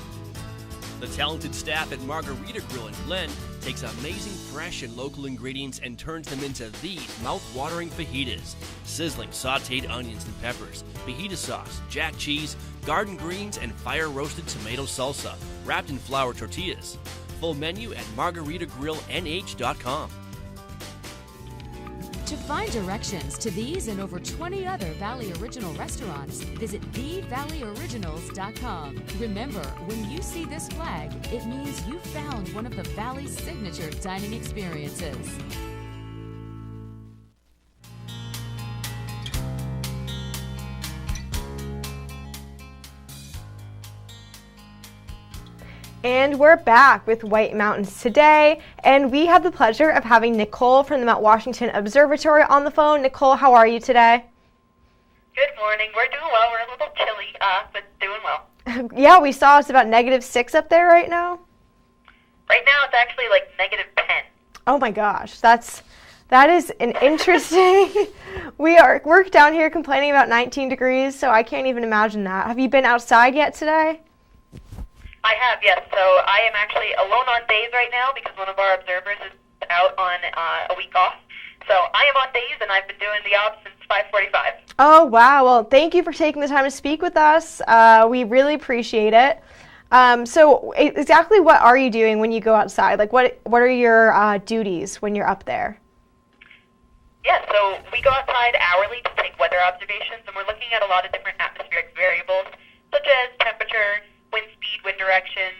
The talented staff at Margarita Grill in Glen takes amazing fresh and local ingredients and turns them into these mouth-watering fajitas. Sizzling sautéed onions and peppers, fajita sauce, jack cheese, garden greens, and fire-roasted tomato salsa, wrapped in flour tortillas. Full menu at margaritagrilLNH.com. To find directions to these and over 20 other Valley Original restaurants, visit thevalleyoriginals.com. Remember, when you see this flag, it means you found one of the Valley's signature dining experiences. And we're back with White Mountains today, and we have the pleasure of having Nicole from the Mount Washington Observatory on the phone. Nicole, how are you today? Good morning. We're doing well. We're a little chilly, but doing well. Yeah, we saw it's about -6 up there right now. Right now it's actually like -10. Oh my gosh, that is an interesting. We're down here complaining about 19 degrees, so I can't even imagine that. Have you been outside yet today? I have, yes. So I am actually alone on days right now because one of our observers is out on a week off. So I am on days, and I've been doing the ops since 5:45. Oh, wow. Well, thank you for taking the time to speak with us. We really appreciate it. So exactly what are you doing when you go outside? Like, what are your duties when you're up there? Yeah, so we go outside hourly to take weather observations, and we're looking at a lot of different atmospheric variables, such as temperature, wind speed, wind direction,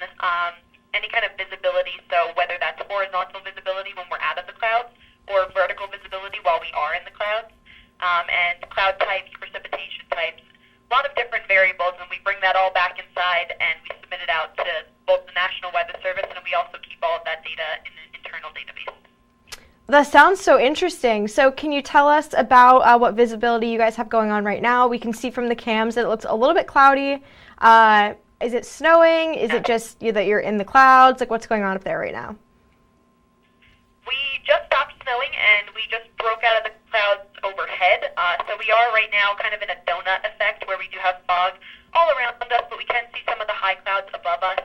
any kind of visibility, so whether that's horizontal visibility when we're out of the clouds or vertical visibility while we are in the clouds, and cloud types, precipitation types, a lot of different variables, and we bring that all back inside and we submit it out to both the National Weather Service, and we also keep all of that data in an internal database. That sounds so interesting. So can you tell us about what visibility you guys have going on right now? We can see from the cams that it looks a little bit cloudy. Is it snowing? Is it just that you're in the clouds? Like, what's going on up there right now? We just stopped snowing, and we just broke out of the clouds overhead. So we are right now kind of in a donut effect where we do have fog all around us, but we can see some of the high clouds above us.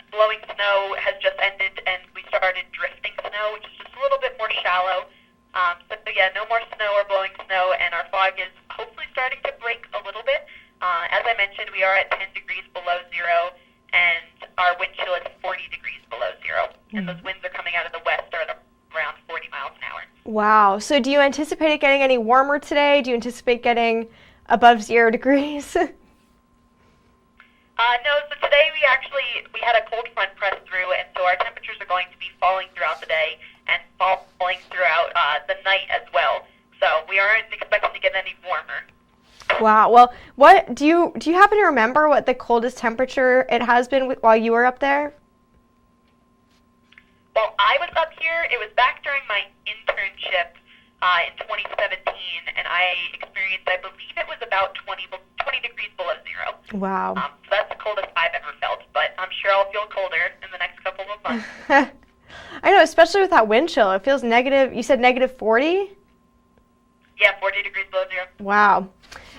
Blowing snow has just ended, and we started drifting snow, which is just a little bit more shallow. So yeah, no more snow or blowing snow, and our fog is hopefully starting to break a little bit. As I mentioned, we are at 10 degrees below zero, and our wind chill is 40 degrees below zero. And those winds are coming out of the west are at around 40 miles an hour. Wow. So do you anticipate it getting any warmer today? Do you anticipate getting above 0 degrees? No, so today we had a cold front press through, and so our temperatures are going to be falling throughout the day and falling throughout the night as well. So we aren't expecting to get any warmer. Wow. Well, what do you happen to remember what the coldest temperature it has been while you were up there? Well, I was up here. It was back during my internship in 2017, and I experienced, I believe it was about 20 degrees below zero. Wow. So that's the coldest I've ever felt, but I'm sure I'll feel colder in the next couple of months. I know, especially with that wind chill. It feels negative. You said -40? Yeah, 40 degrees below zero. Wow.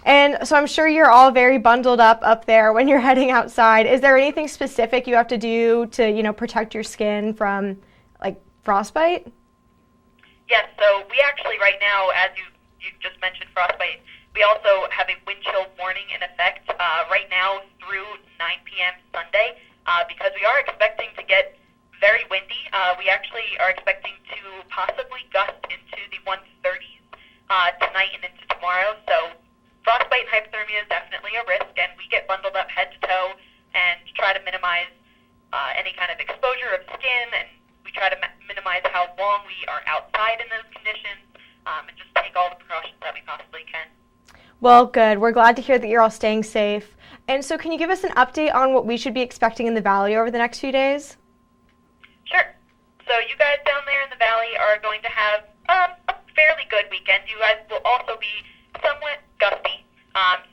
And so I'm sure you're all very bundled up there when you're heading outside. Is there anything specific you have to do to, protect your skin from, like, frostbite? Yes, so we actually right now, as you just mentioned frostbite, we also have a wind chill warning in effect right now through 9 p.m. Sunday because we are expecting to get very windy. We actually are expecting to possibly gust into the 130s tonight and into tomorrow. So frostbite and hypothermia is definitely a risk, and we get bundled up head to toe and try to minimize any kind of exposure of skin, and we try to minimize how long we are outside in those conditions, and just take all the precautions that we possibly can. Well, good. We're glad to hear that you're all staying safe. And so can you give us an update on what we should be expecting in the Valley over the next few days? Sure. So you guys down there in the Valley are going to have a fairly good weekend. You guys will also be somewhat gusty.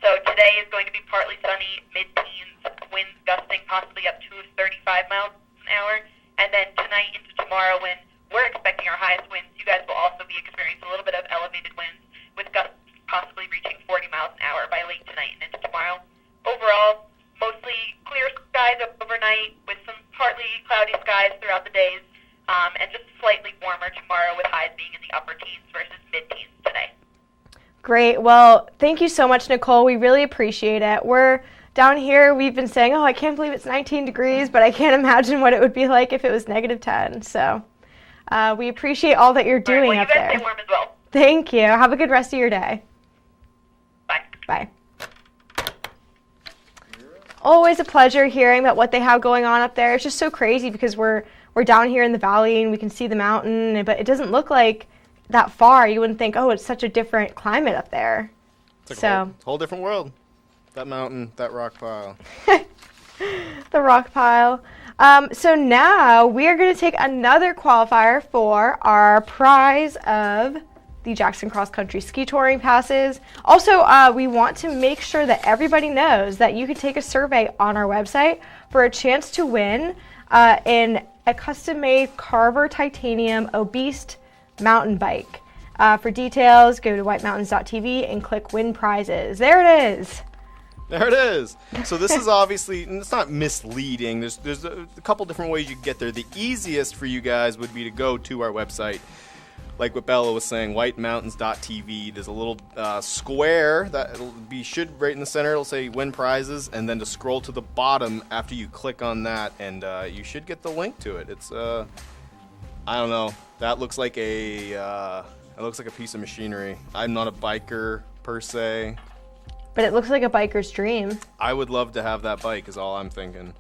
So today is going to be partly sunny, mid-teens, winds gusting possibly up to 35 miles an hour. And then tonight into tomorrow, when we're expecting our highest winds, you guys will also be experiencing a little bit of elevated winds with gusts possibly reaching 40 miles an hour by late tonight and into tomorrow. Overall, mostly clear skies overnight with some partly cloudy skies throughout the days, and just slightly warmer tomorrow with highs being in the upper teens versus mid-teens today. Great. Well, thank you so much, Nicole. We really appreciate it. We're down here, we've been saying, I can't believe it's 19 degrees, but I can't imagine what it would be like if it was negative 10. So we appreciate all that you're doing up there. You guys stay warm as well. Thank you. Have a good rest of your day. Bye. Bye. Always a pleasure hearing about what they have going on up there. It's just so crazy because we're down here in the valley and we can see the mountain, but it doesn't look like that far. You wouldn't think, it's such a different climate up there. It's like a whole different world. That mountain, that rock pile. The rock pile. So now we are going to take another qualifier for our prize of the Jackson Cross Country Ski Touring Passes. Also, we want to make sure that everybody knows that you can take a survey on our website for a chance to win in a custom-made Carver Titanium Obese mountain bike. For details, go to whitemountains.tv and click Win Prizes. There it is. There it is. So this is obviously, it's not misleading. There's a couple different ways you can get there. The easiest for you guys would be to go to our website. Like what Bella was saying, whitemountains.tv. There's a little square that should right in the center. It'll say Win Prizes, and then to scroll to the bottom after you click on that, and you should get the link to it. It's I don't know. That looks like a piece of machinery. I'm not a biker per se. But it looks like a biker's dream. I would love to have that bike is all I'm thinking.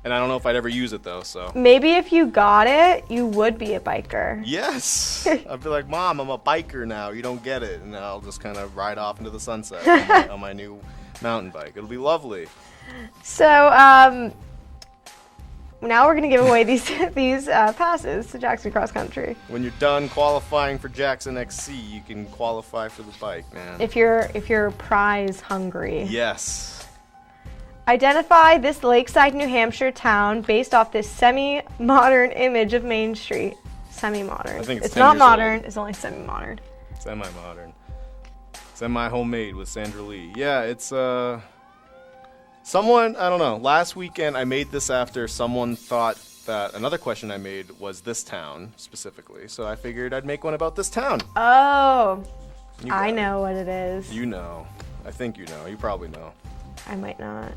And I don't know if I'd ever use it though, so. Maybe if you got it, you would be a biker. Yes. I'd be like, Mom, I'm a biker now. You don't get it. And I'll just kind of ride off into the sunset on my new mountain bike. It'll be lovely. So now we're going to give away these passes to Jackson Cross Country. When you're done qualifying for Jackson XC, you can qualify for the bike, man. If you're prize hungry. Yes. Identify this Lakeside, New Hampshire town based off this semi-modern image of Main Street. Semi-modern. I think it's 10 not years modern, old. it's only semi-modern. Semi-modern. Semi-homemade with Sandra Lee. Yeah, it's someone, I don't know, last weekend I made this after someone thought that another question I made was this town specifically. So I figured I'd make one about this town. Oh, I know what it is. You know. I think you know. You probably know. I might not.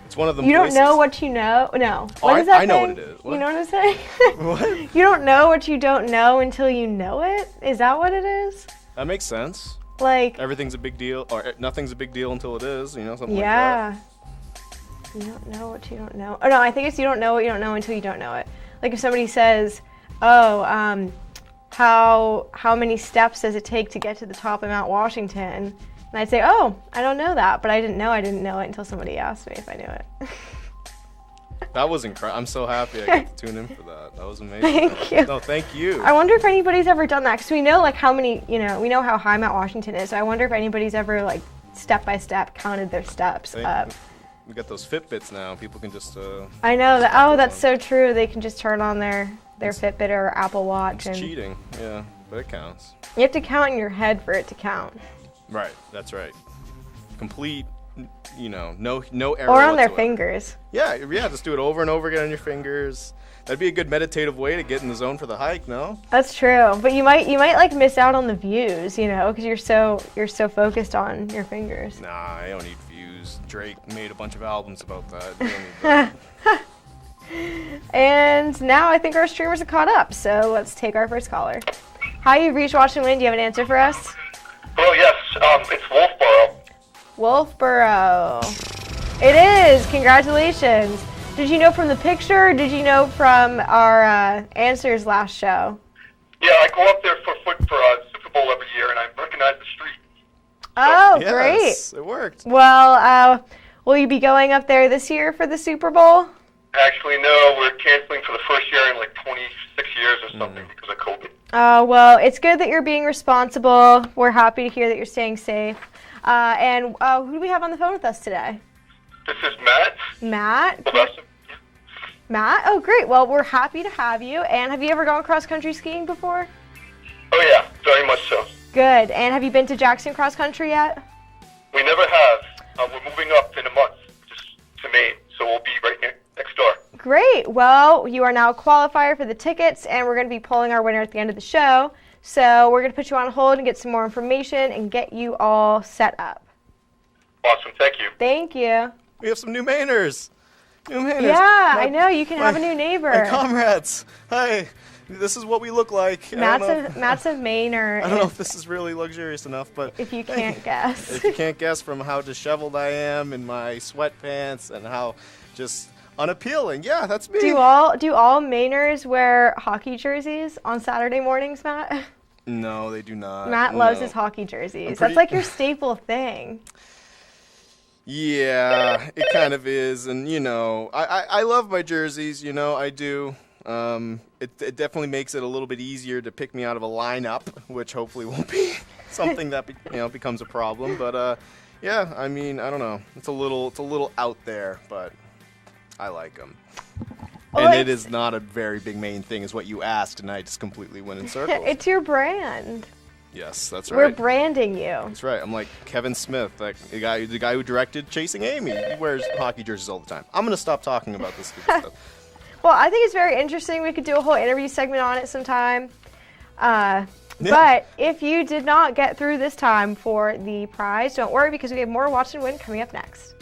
It's one of them You places. don't know what you know? No. Oh, What is that I know thing? what it is. What? You know what I'm saying? What? You don't know what you don't know until you know it? Is that what it is? That makes sense. Like, everything's a big deal, or nothing's a big deal until it is, something yeah. like that. You don't know what you don't know. Oh, no, I think it's you don't know what you don't know until you don't know it. Like if somebody says, how many steps does it take to get to the top of Mount Washington? And I'd say, I don't know that, but I didn't know it until somebody asked me if I knew it. That was incredible. I'm so happy I got to tune in for that. That was amazing. Thank you. No, thank you. I wonder if anybody's ever done that, because we know how many, we know how high Mount Washington is, so I wonder if anybody's ever step by step counted their steps up. We got those Fitbits now. People can just I know that. Oh, that's so true. They can just turn on their Fitbit or Apple Watch. It's cheating, yeah, but it counts. You have to count in your head for it to count. Right, that's right. Complete, no error. Or on their whatsoever. fingers. Yeah, just do it over and over again on your fingers. That'd be a good meditative way to get in the zone for the hike, no? That's true, but you might miss out on the views, because you're so focused on your fingers. Nah, I don't need views. Drake made a bunch of albums about that. You don't need that. And now I think our streamers are caught up, so let's take our first caller. Hi, you've reached Watch and Win. Do you have an answer for us? Oh, yes. It's Wolfboro. Wolfboro. It is. Congratulations. Did you know from the picture, or did you know from our answers last show? Yeah, I go up there for Super Bowl every year, and I recognize the street. Oh, yes, great. It worked. Well, will you be going up there this year for the Super Bowl? Actually, no. We're canceling for the first year in like 26 years or something because of COVID. Oh, well, it's good that you're being responsible. We're happy to hear that you're staying safe. And who do we have on the phone with us today? This is Matt. Matt? Matt? Oh, great. Well, we're happy to have you. And have you ever gone cross-country skiing before? Oh, yeah. Very much so. Good. And have you been to Jackson Cross Country yet? We never have. We're moving up in a month just to Maine, so we'll be right next door. Great. Well, you are now a qualifier for the tickets, and we're going to be pulling our winner at the end of the show. So we're going to put you on hold and get some more information and get you all set up. Awesome. Thank you. Thank you. We have some new Mainers. Yeah, I know. You can have a new neighbor. My comrades. Hi. This is what we look like. Matt's a Mainer. I don't know if this is really luxurious enough, but if you can't guess. If you can't guess from how disheveled I am in my sweatpants and how just unappealing. Yeah, that's me. Do all Mainers wear hockey jerseys on Saturday mornings, Matt? No, they do not. Matt loves his hockey jerseys. That's like your staple thing. Yeah, it kind of is. And, you know, I love my jerseys, you know, I do. It definitely makes it a little bit easier to pick me out of a lineup, which hopefully won't be something that becomes a problem. But yeah, I mean, I don't know. It's a little out there, but I like them. And it is not a very big main thing, is what you asked, and I just completely went in circles. It's your brand. Yes, that's right. We're branding you. That's right. I'm like Kevin Smith, like the guy who directed Chasing Amy. He wears hockey jerseys all the time. I'm gonna stop talking about this stupid stuff. Well, I think it's very interesting. We could do a whole interview segment on it sometime. But if you did not get through this time for the prize, don't worry, because we have more Watch and Win coming up next.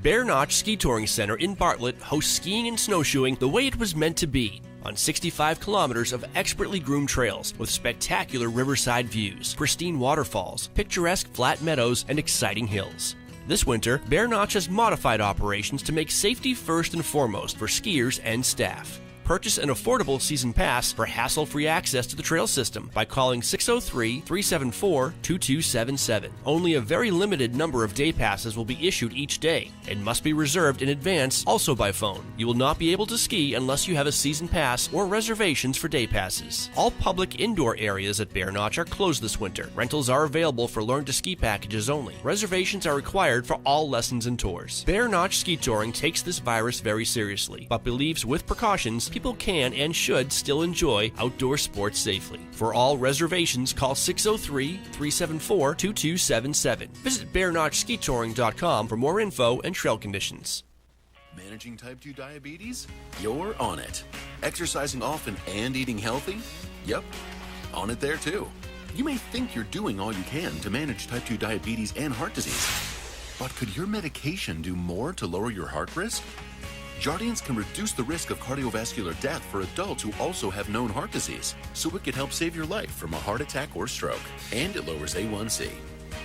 Bear Notch Ski Touring Center in Bartlett hosts skiing and snowshoeing the way it was meant to be, on 65 kilometers of expertly groomed trails with spectacular riverside views, pristine waterfalls, picturesque flat meadows, and exciting hills. This winter, Bear Notch has modified operations to make safety first and foremost for skiers and staff. Purchase an affordable season pass for hassle-free access to the trail system by calling 603-374-2277. Only a very limited number of day passes will be issued each day and must be reserved in advance, also by phone. You will not be able to ski unless you have a season pass or reservations for day passes. All public indoor areas at Bear Notch are closed this winter. Rentals are available for Learn to Ski packages only. Reservations are required for all lessons and tours. Bear Notch Ski Touring takes this virus very seriously, but believes with precautions, people can and should still enjoy outdoor sports safely. For all reservations, call 603-374-2277. Visit BearNotchSkiTouring.com for more info and trail conditions. Managing type 2 diabetes? You're on it. Exercising often and eating healthy? Yep, on it there too. You may think you're doing all you can to manage type 2 diabetes and heart disease, but could your medication do more to lower your heart risk? Jardiance can reduce the risk of cardiovascular death for adults who also have known heart disease, so it could help save your life from a heart attack or stroke, and it lowers A1C.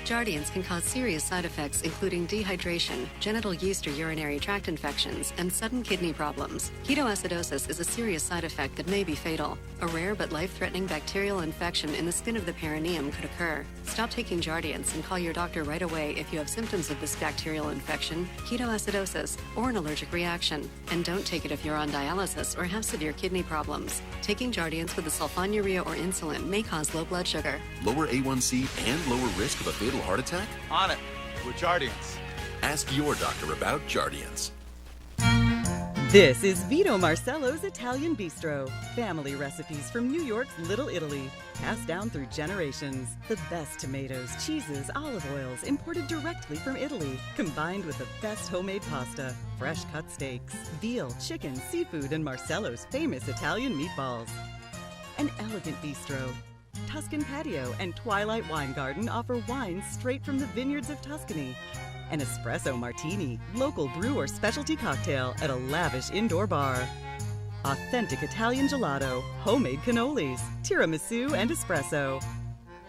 Jardiance can cause serious side effects, including dehydration, genital yeast or urinary tract infections, and sudden kidney problems. Ketoacidosis is a serious side effect that may be fatal. A rare but life-threatening bacterial infection in the skin of the perineum could occur. Stop taking Jardiance and call your doctor right away if you have symptoms of this bacterial infection, ketoacidosis, or an allergic reaction. And don't take it if you're on dialysis or have severe kidney problems. Taking Jardiance with the sulfonylurea or insulin may cause low blood sugar. Lower A1C and lower risk of a fatal heart attack? On it with Jardiance. Ask your doctor about Jardiance. This is Vito Marcello's Italian Bistro. Family recipes from New York's Little Italy, passed down through generations. The best tomatoes, cheeses, olive oils imported directly from Italy, combined with the best homemade pasta, fresh cut steaks, veal, chicken, seafood, and Marcello's famous Italian meatballs. An elegant bistro. Tuscan Patio and Twilight Wine Garden offer wines straight from the vineyards of Tuscany. An espresso martini, local brew or specialty cocktail at a lavish indoor bar. Authentic Italian gelato, homemade cannolis, tiramisu, and espresso.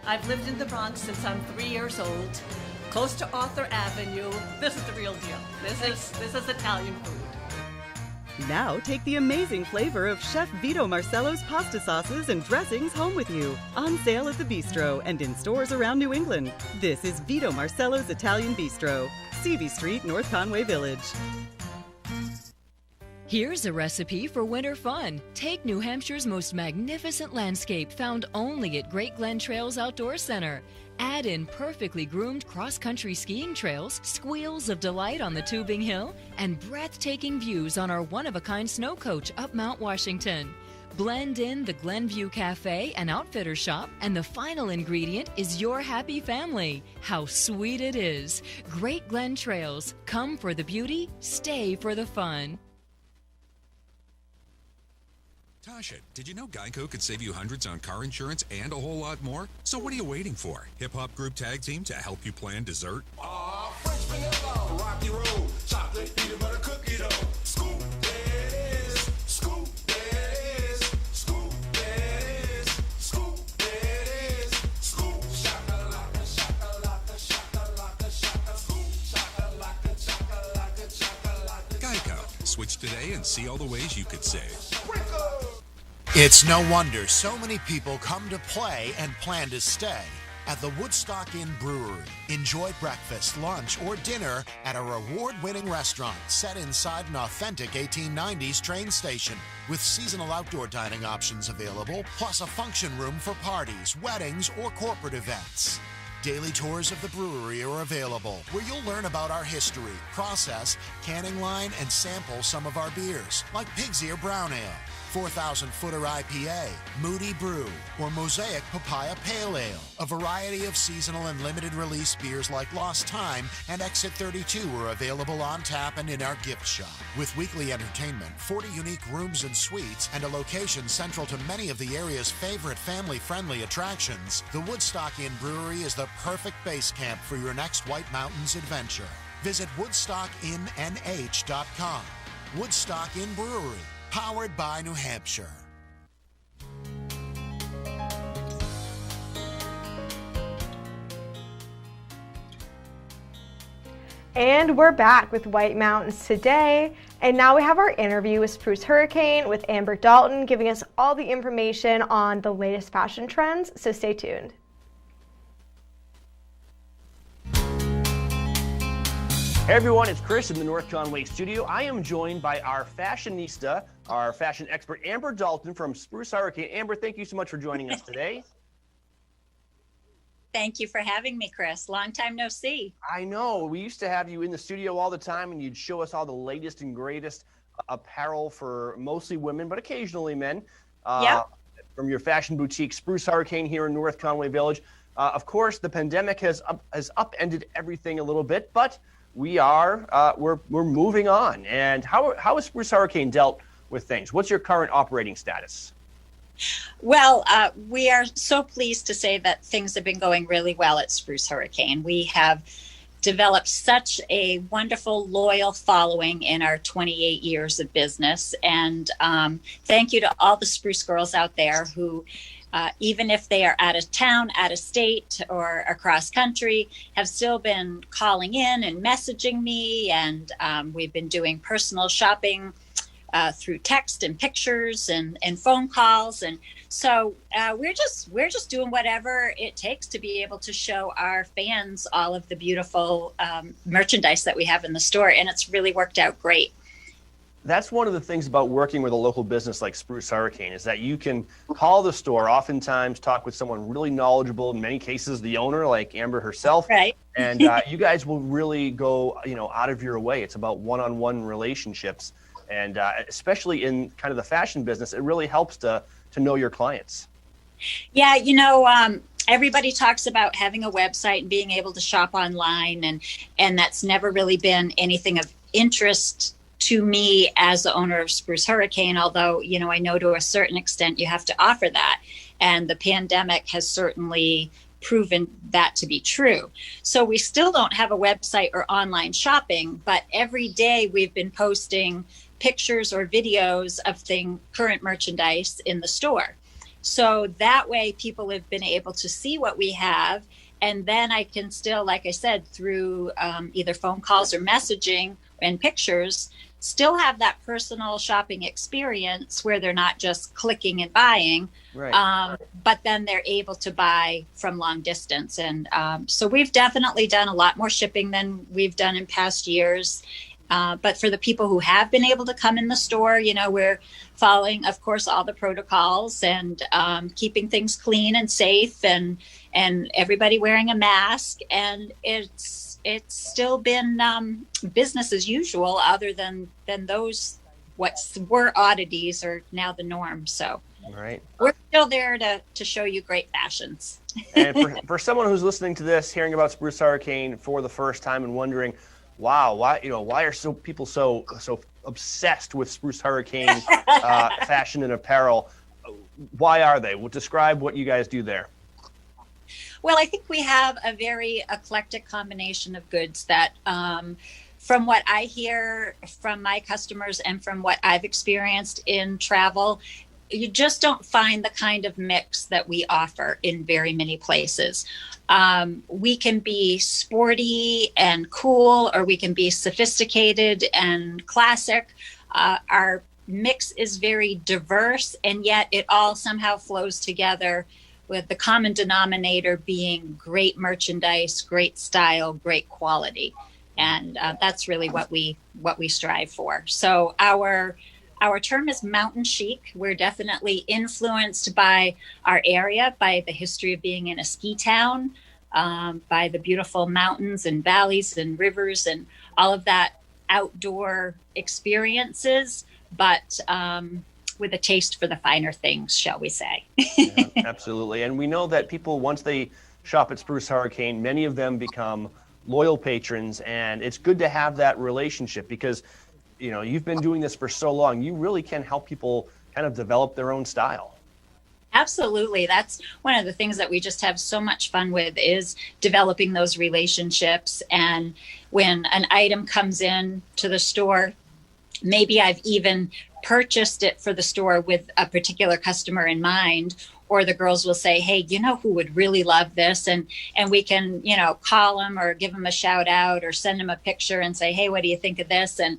I've lived in the Bronx since I'm 3 years old, close to Arthur Avenue. This is the real deal. This is Italian food. Now take the amazing flavor of Chef Vito Marcello's pasta sauces and dressings home with you. On sale at the Bistro and in stores around New England. This is Vito Marcello's Italian Bistro, CV Street, North Conway Village. Here's a recipe for winter fun. Take New Hampshire's most magnificent landscape found only at Great Glen Trails Outdoor Center. Add in perfectly groomed cross-country skiing trails, squeals of delight on the Tubing Hill, and breathtaking views on our one-of-a-kind snow coach up Mount Washington. Blend in the Glenview Cafe and Outfitter Shop, and the final ingredient is your happy family. How sweet it is. Great Glen Trails. Come for the beauty, stay for the fun. Tasha, did you know Geico could save you hundreds on car insurance and a whole lot more? So what are you waiting for? Hip Hop Group Tag Team to help you plan dessert? French vanilla, rocky road, chocolate, peanut butter cookie dough. Scoop that is, scoop that is, scoop that is, scoop that is, scoop shakalaka, shakalaka, shakalaka, shaka, scoop shakalaka, shakalaka, shakalaka. Geico. Switch today and see all the ways you could save. It's no wonder so many people come to play and plan to stay at the Woodstock Inn Brewery. Enjoy breakfast, lunch, or dinner at a award-winning restaurant set inside an authentic 1890s train station with seasonal outdoor dining options available, plus a function room for parties, weddings, or corporate events. Daily tours of the brewery are available, where you'll learn about our history, process, canning line, and sample some of our beers, like Pig's Ear Brown Ale, 4,000-footer IPA, Moody Brew, or Mosaic Papaya Pale Ale. A variety of seasonal and limited release beers like Lost Time and Exit 32 are available on tap and in our gift shop. With weekly entertainment, 40 unique rooms and suites, and a location central to many of the area's favorite family-friendly attractions, the Woodstock Inn Brewery is the perfect base camp for your next White Mountains adventure. Visit WoodstockInnNH.com. Woodstock Inn Brewery, powered by New Hampshire. And we're back with White Mountains today. And now we have our interview with Spruce Hurricane with Amber Dalton, giving us all the information on the latest fashion trends. So stay tuned. Hey everyone, it's Chris in the North Conway studio. I am joined by our fashionista, our fashion expert, Amber Dalton from Spruce Hurricane. Amber, thank you so much for joining us today. Thank you for having me, Chris. Long time no see. I know. We used to have you in the studio all the time, and you'd show us all the latest and greatest apparel for mostly women, but occasionally men. Yeah. From your fashion boutique, Spruce Hurricane here in North Conway Village. Of course, the pandemic has upended everything a little bit, but we're moving on. And how has Spruce Hurricane dealt with things? What's your current operating status? Well, we are so pleased to say that things have been going really well at Spruce Hurricane. We have developed such a wonderful, loyal following in our 28 years of business. And thank you to all the Spruce girls out there who, even if they are out of town, out of state, or across country, have still been calling in and messaging me. And we've been doing personal shopping through text and pictures and phone calls. And so we're just doing whatever it takes to be able to show our fans all of the beautiful merchandise that we have in the store. And it's really worked out great. That's one of the things about working with a local business like Spruce Hurricane, is that you can call the store, oftentimes talk with someone really knowledgeable, in many cases the owner, like Amber herself. Right. And you guys will really go, out of your way. It's about one-on-one relationships. And especially in kind of the fashion business, it really helps to know your clients. Yeah, everybody talks about having a website and being able to shop online, and that's never really been anything of interest to me as the owner of Spruce Hurricane, although, I know to a certain extent you have to offer that. And the pandemic has certainly proven that to be true. So we still don't have a website or online shopping, but every day we've been posting pictures or videos of current merchandise in the store. So that way people have been able to see what we have. And then I can still, like I said, through either phone calls or messaging and pictures, still have that personal shopping experience where they're not just clicking and buying, right. But then they're able to buy from long distance. And so we've definitely done a lot more shipping than we've done in past years. But for the people who have been able to come in the store, we're following, of course, all the protocols and keeping things clean and safe, and everybody wearing a mask. And it's still been business as usual, other than those what were oddities are now the norm. So right. We're still there to show you great fashions. And for someone who's listening to this, hearing about Spruce Hurricane for the first time and wondering, wow, why are people so obsessed with Spruce Hurricane fashion and apparel? Why are they? Well, describe what you guys do there. Well, I think we have a very eclectic combination of goods that, from what I hear from my customers and from what I've experienced in travel, you just don't find the kind of mix that we offer in very many places. We can be sporty and cool, or we can be sophisticated and classic. Our mix is very diverse, and yet it all somehow flows together with the common denominator being great merchandise, great style, great quality. And that's really what we strive for. So our term is mountain chic. We're definitely influenced by our area, by the history of being in a ski town, by the beautiful mountains and valleys and rivers and all of that outdoor experiences, but with a taste for the finer things, shall we say. Yeah, absolutely. And we know that people, once they shop at Spruce Hurricane, many of them become loyal patrons, and it's good to have that relationship because you've been doing this for so long. You really can help people kind of develop their own style. Absolutely. That's one of the things that we just have so much fun with, is developing those relationships. And when an item comes in to the store, maybe I've even purchased it for the store with a particular customer in mind, or the girls will say, hey, who would really love this? And we can, call them or give them a shout out or send them a picture and say, hey, what do you think of this? And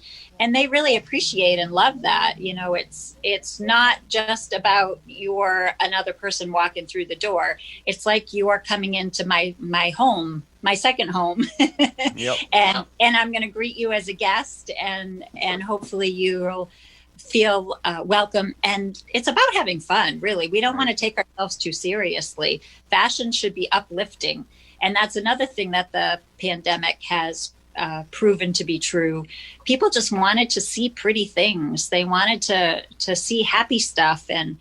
they really appreciate and love that. It's not just about you're another person walking through the door. It's like you are coming into my home, my second home. Yep. And I'm going to greet you as a guest, and hopefully you'll feel welcome. And it's about having fun, really. We don't want to take ourselves too seriously. Fashion should be uplifting. And that's another thing that the pandemic has proven to be true. People just wanted to see pretty things. They wanted to see happy stuff and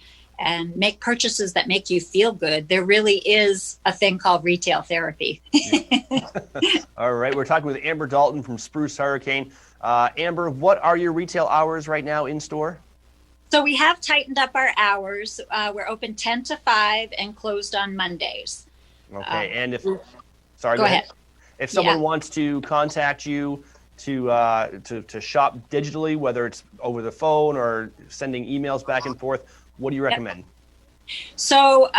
make purchases that make you feel good. There really is a thing called retail therapy. All right. We're talking with Amber Dalton from Spruce Hurricane. Amber, what are your retail hours right now in store? So we have tightened up our hours. We're open 10 to 5 and closed on Mondays. Okay. And go ahead. If someone wants to contact you to shop digitally, whether it's over the phone or sending emails back and forth, what do you recommend? So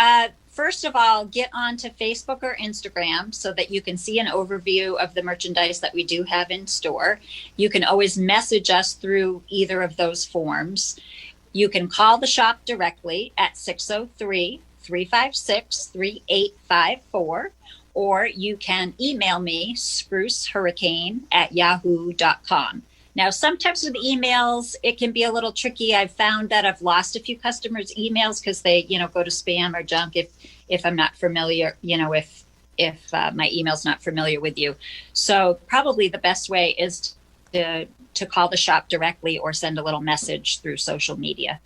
first of all, get onto Facebook or Instagram so that you can see an overview of the merchandise that we do have in store. You can always message us through either of those forms. You can call the shop directly at 603-356-3854, or you can email me, sprucehurricane@yahoo.com. Now, sometimes with emails, it can be a little tricky. I've found that I've lost a few customers' emails because they, go to spam or junk if I'm not familiar, if my email's not familiar with you. So probably the best way is to to call the shop directly or send a little message through social media.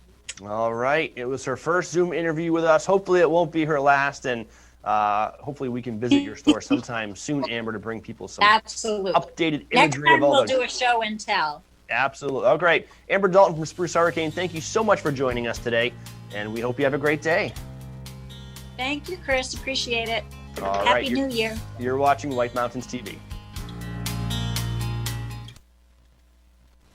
All right. It was her first Zoom interview with us. Hopefully it won't be her last, and hopefully we can visit your store sometime soon, Amber, to bring people some Absolutely. updated Next imagery time of all we'll the... do a show and tell. Absolutely. Oh, great. Amber Dalton from Spruce Hurricane, thank you so much for joining us today, and we hope you have a great day. Thank you, Chris. Appreciate it. All Happy right. New Year. You're watching White Mountains TV.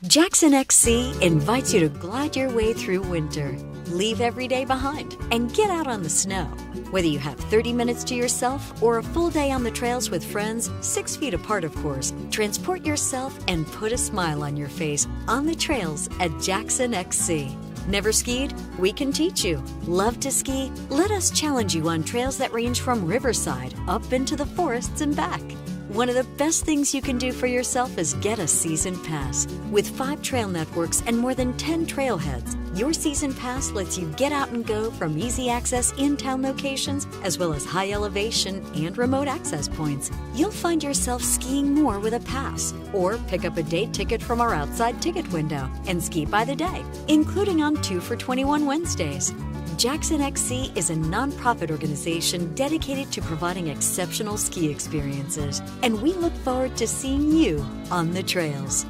Jackson XC invites you to glide your way through winter. Leave every day behind and get out on the snow. Whether you have 30 minutes to yourself or a full day on the trails with friends, 6 feet apart of course, transport yourself and put a smile on your face on the trails at Jackson XC. Never skied? We can teach you. Love to ski? Let us challenge you on trails that range from Riverside up into the forests and back. One of the best things you can do for yourself is get a season pass. With 5 trail networks and more than 10 trailheads, your season pass lets you get out and go from easy access in-town locations as well as high elevation and remote access points. You'll find yourself skiing more with a pass, or pick up a day ticket from our outside ticket window and ski by the day, including on 2 for $21 Wednesdays. Jackson XC is a nonprofit organization dedicated to providing exceptional ski experiences, and we look forward to seeing you on the trails.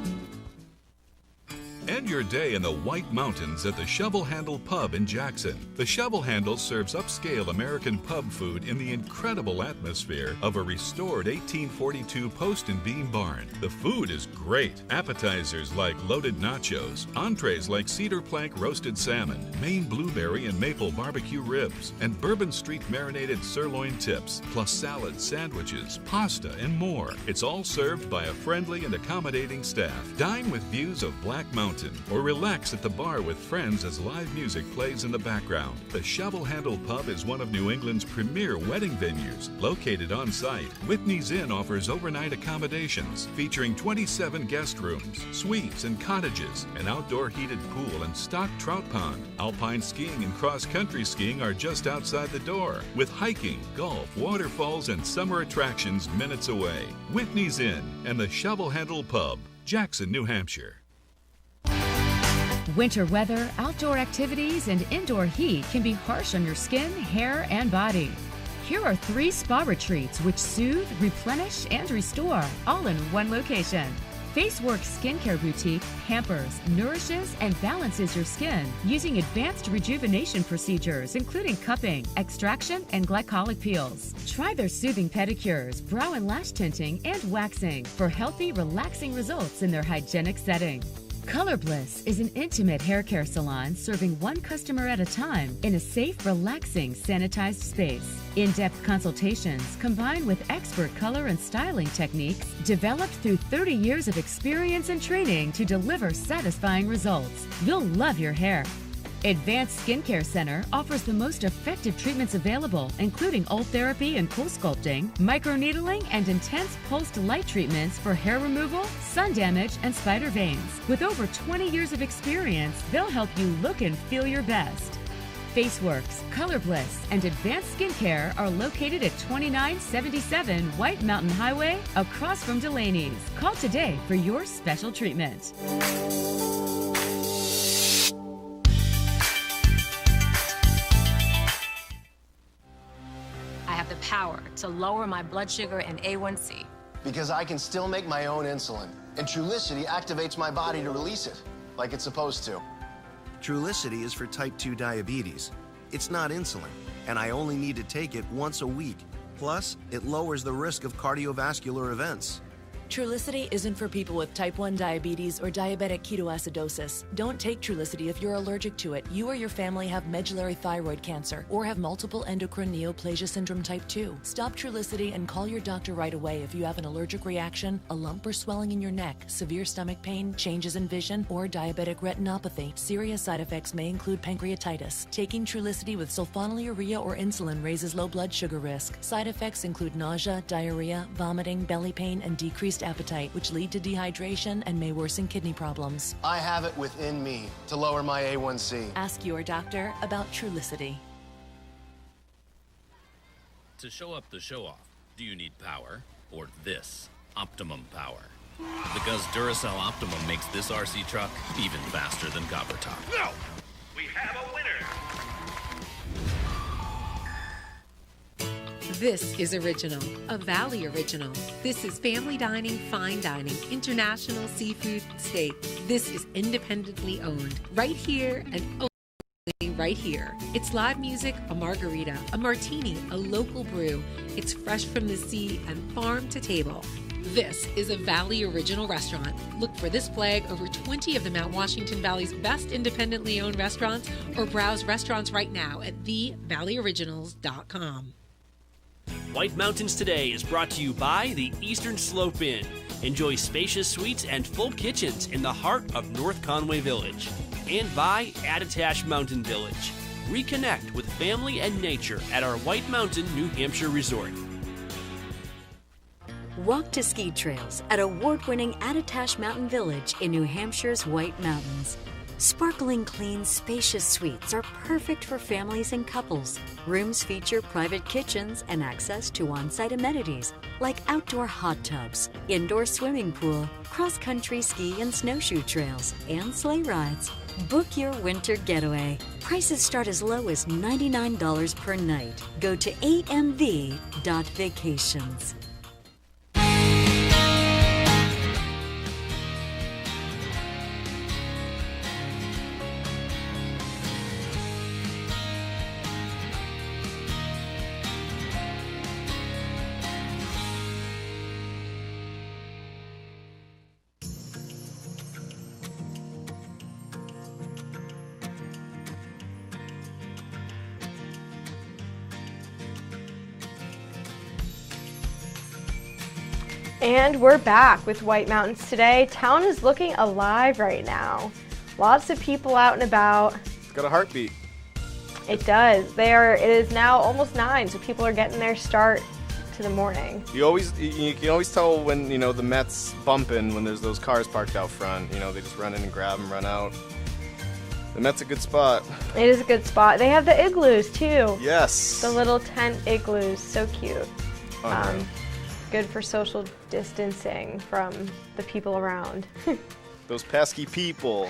End your day in the White Mountains at the Shovel Handle Pub in Jackson. The Shovel Handle serves upscale American pub food in the incredible atmosphere of a restored 1842 post and beam barn. The food is great. Appetizers like loaded nachos, entrees like cedar plank roasted salmon, Maine blueberry and maple barbecue ribs, and Bourbon Street marinated sirloin tips, plus salads, sandwiches, pasta, and more. It's all served by a friendly and accommodating staff. Dine with views of Black Mountain, or relax at the bar with friends as live music plays in the background. The Shovel Handle Pub is one of New England's premier wedding venues. Located on site, Whitney's Inn offers overnight accommodations featuring 27 guest rooms, suites, and cottages, an outdoor heated pool and stocked trout pond. Alpine skiing and cross-country skiing are just outside the door, with hiking, golf, waterfalls, and summer attractions minutes away. Whitney's Inn and the Shovel Handle Pub, Jackson, New Hampshire. Winter weather, outdoor activities, and indoor heat can be harsh on your skin, hair, and body. Here are 3 spa retreats which soothe, replenish, and restore, all in one location. FaceWorks Skincare Boutique pampers, nourishes, and balances your skin using advanced rejuvenation procedures including cupping, extraction, and glycolic peels. Try their soothing pedicures, brow and lash tinting, and waxing for healthy, relaxing results in their hygienic setting. Color Bliss is an intimate hair care salon serving one customer at a time in a safe, relaxing, sanitized space. In-depth consultations combined with expert color and styling techniques developed through 30 years of experience and training to deliver satisfying results. You'll love your hair. Advanced Skincare Center offers the most effective treatments available, including old therapy and cool sculpting, microneedling, and intense pulsed light treatments for hair removal, sun damage, and spider veins. With over 20 years of experience, they'll help you look and feel your best. FaceWorks, Color Bliss, and Advanced Skincare are located at 2977 White Mountain Highway, across from Delaney's. Call today for your special treatment. I have the power to lower my blood sugar and A1C. Because I can still make my own insulin, and Trulicity activates my body to release it, like it's supposed to. Trulicity is for type 2 diabetes. It's not insulin, and I only need to take it once a week. Plus, it lowers the risk of cardiovascular events. Trulicity isn't for people with type 1 diabetes or diabetic ketoacidosis. Don't take Trulicity if you're allergic to it, you or your family have medullary thyroid cancer, or have multiple endocrine neoplasia syndrome type 2. Stop Trulicity and call your doctor right away if you have an allergic reaction, a lump or swelling in your neck, severe stomach pain, changes in vision, or diabetic retinopathy. Serious side effects may include pancreatitis. Taking Trulicity with sulfonylurea or insulin raises low blood sugar risk. Side effects include nausea, diarrhea, vomiting, belly pain, and decreased appetite, which lead to dehydration and may worsen kidney problems. I have it within me to lower my A1C. Ask your doctor about Trulicity. To show up the show off, do you need power or this? Optimum Power. The Guz Duracell Optimum makes this RC truck even faster than Copper Top. No! We have a winner! This is Original, a Valley Original. This is family dining, fine dining, international seafood steak. This is independently owned, right here and only right here. It's live music, a margarita, a martini, a local brew. It's fresh from the sea and farm to table. This is a Valley Original restaurant. Look for this flag over 20 of the Mount Washington Valley's best independently owned restaurants, or browse restaurants right now at thevalleyoriginals.com. White Mountains Today is brought to you by the Eastern Slope Inn. Enjoy spacious suites and full kitchens in the heart of North Conway Village. And by Attitash Mountain Village. Reconnect with family and nature at our White Mountain, New Hampshire resort. Walk to ski trails at award-winning Attitash Mountain Village in New Hampshire's White Mountains. Sparkling clean, spacious suites are perfect for families and couples. Rooms feature private kitchens and access to on-site amenities like outdoor hot tubs, indoor swimming pool, cross-country ski and snowshoe trails, and sleigh rides. Book your winter getaway. Prices start as low as $99 per night. Go to amv.vacations. And we're back with White Mountains Today. Town is looking alive right now. Lots of people out and about. It's got a heartbeat. It does. It is now almost 9, so people are getting their start to the morning. You can always tell when, the Mets bumping when there's those cars parked out front. They just run in and grab them, run out. The Mets a good spot. It is a good spot. They have the igloos too. Yes. The little tent igloos, so cute. Unreal. Good for social distancing from the people around. Those pesky people.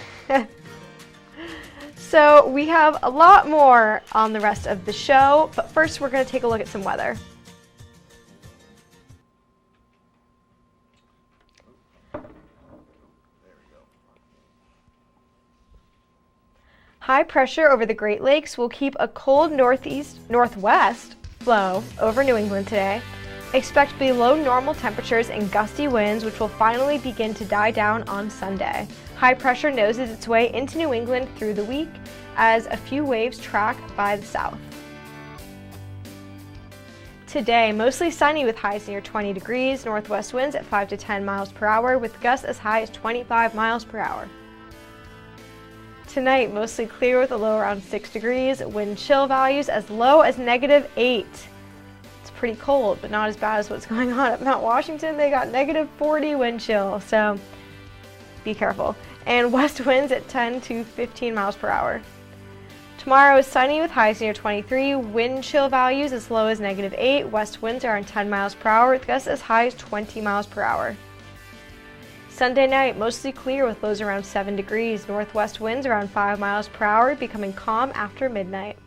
So we have a lot more on the rest of the show, but first we're going to take a look at some weather. High pressure over the Great Lakes will keep a cold northwest flow over New England today. Expect below normal temperatures and gusty winds, which will finally begin to die down on Sunday. High pressure noses its way into New England through the week as a few waves track by the south. Today, mostly sunny with highs near 20 degrees, northwest winds at 5 to 10 miles per hour with gusts as high as 25 miles per hour. Tonight, mostly clear with a low around 6 degrees, wind chill values as low as -8. Pretty cold, but not as bad as what's going on at Mount Washington. They got -40 wind chill, so be careful. And west winds at 10 to 15 miles per hour. Tomorrow is sunny with highs near 23, wind chill values as low as -8. West winds are on 10 miles per hour with gusts as high as 20 miles per hour. Sunday night, mostly clear with lows around 7 degrees. Northwest winds around 5 miles per hour, becoming calm after midnight.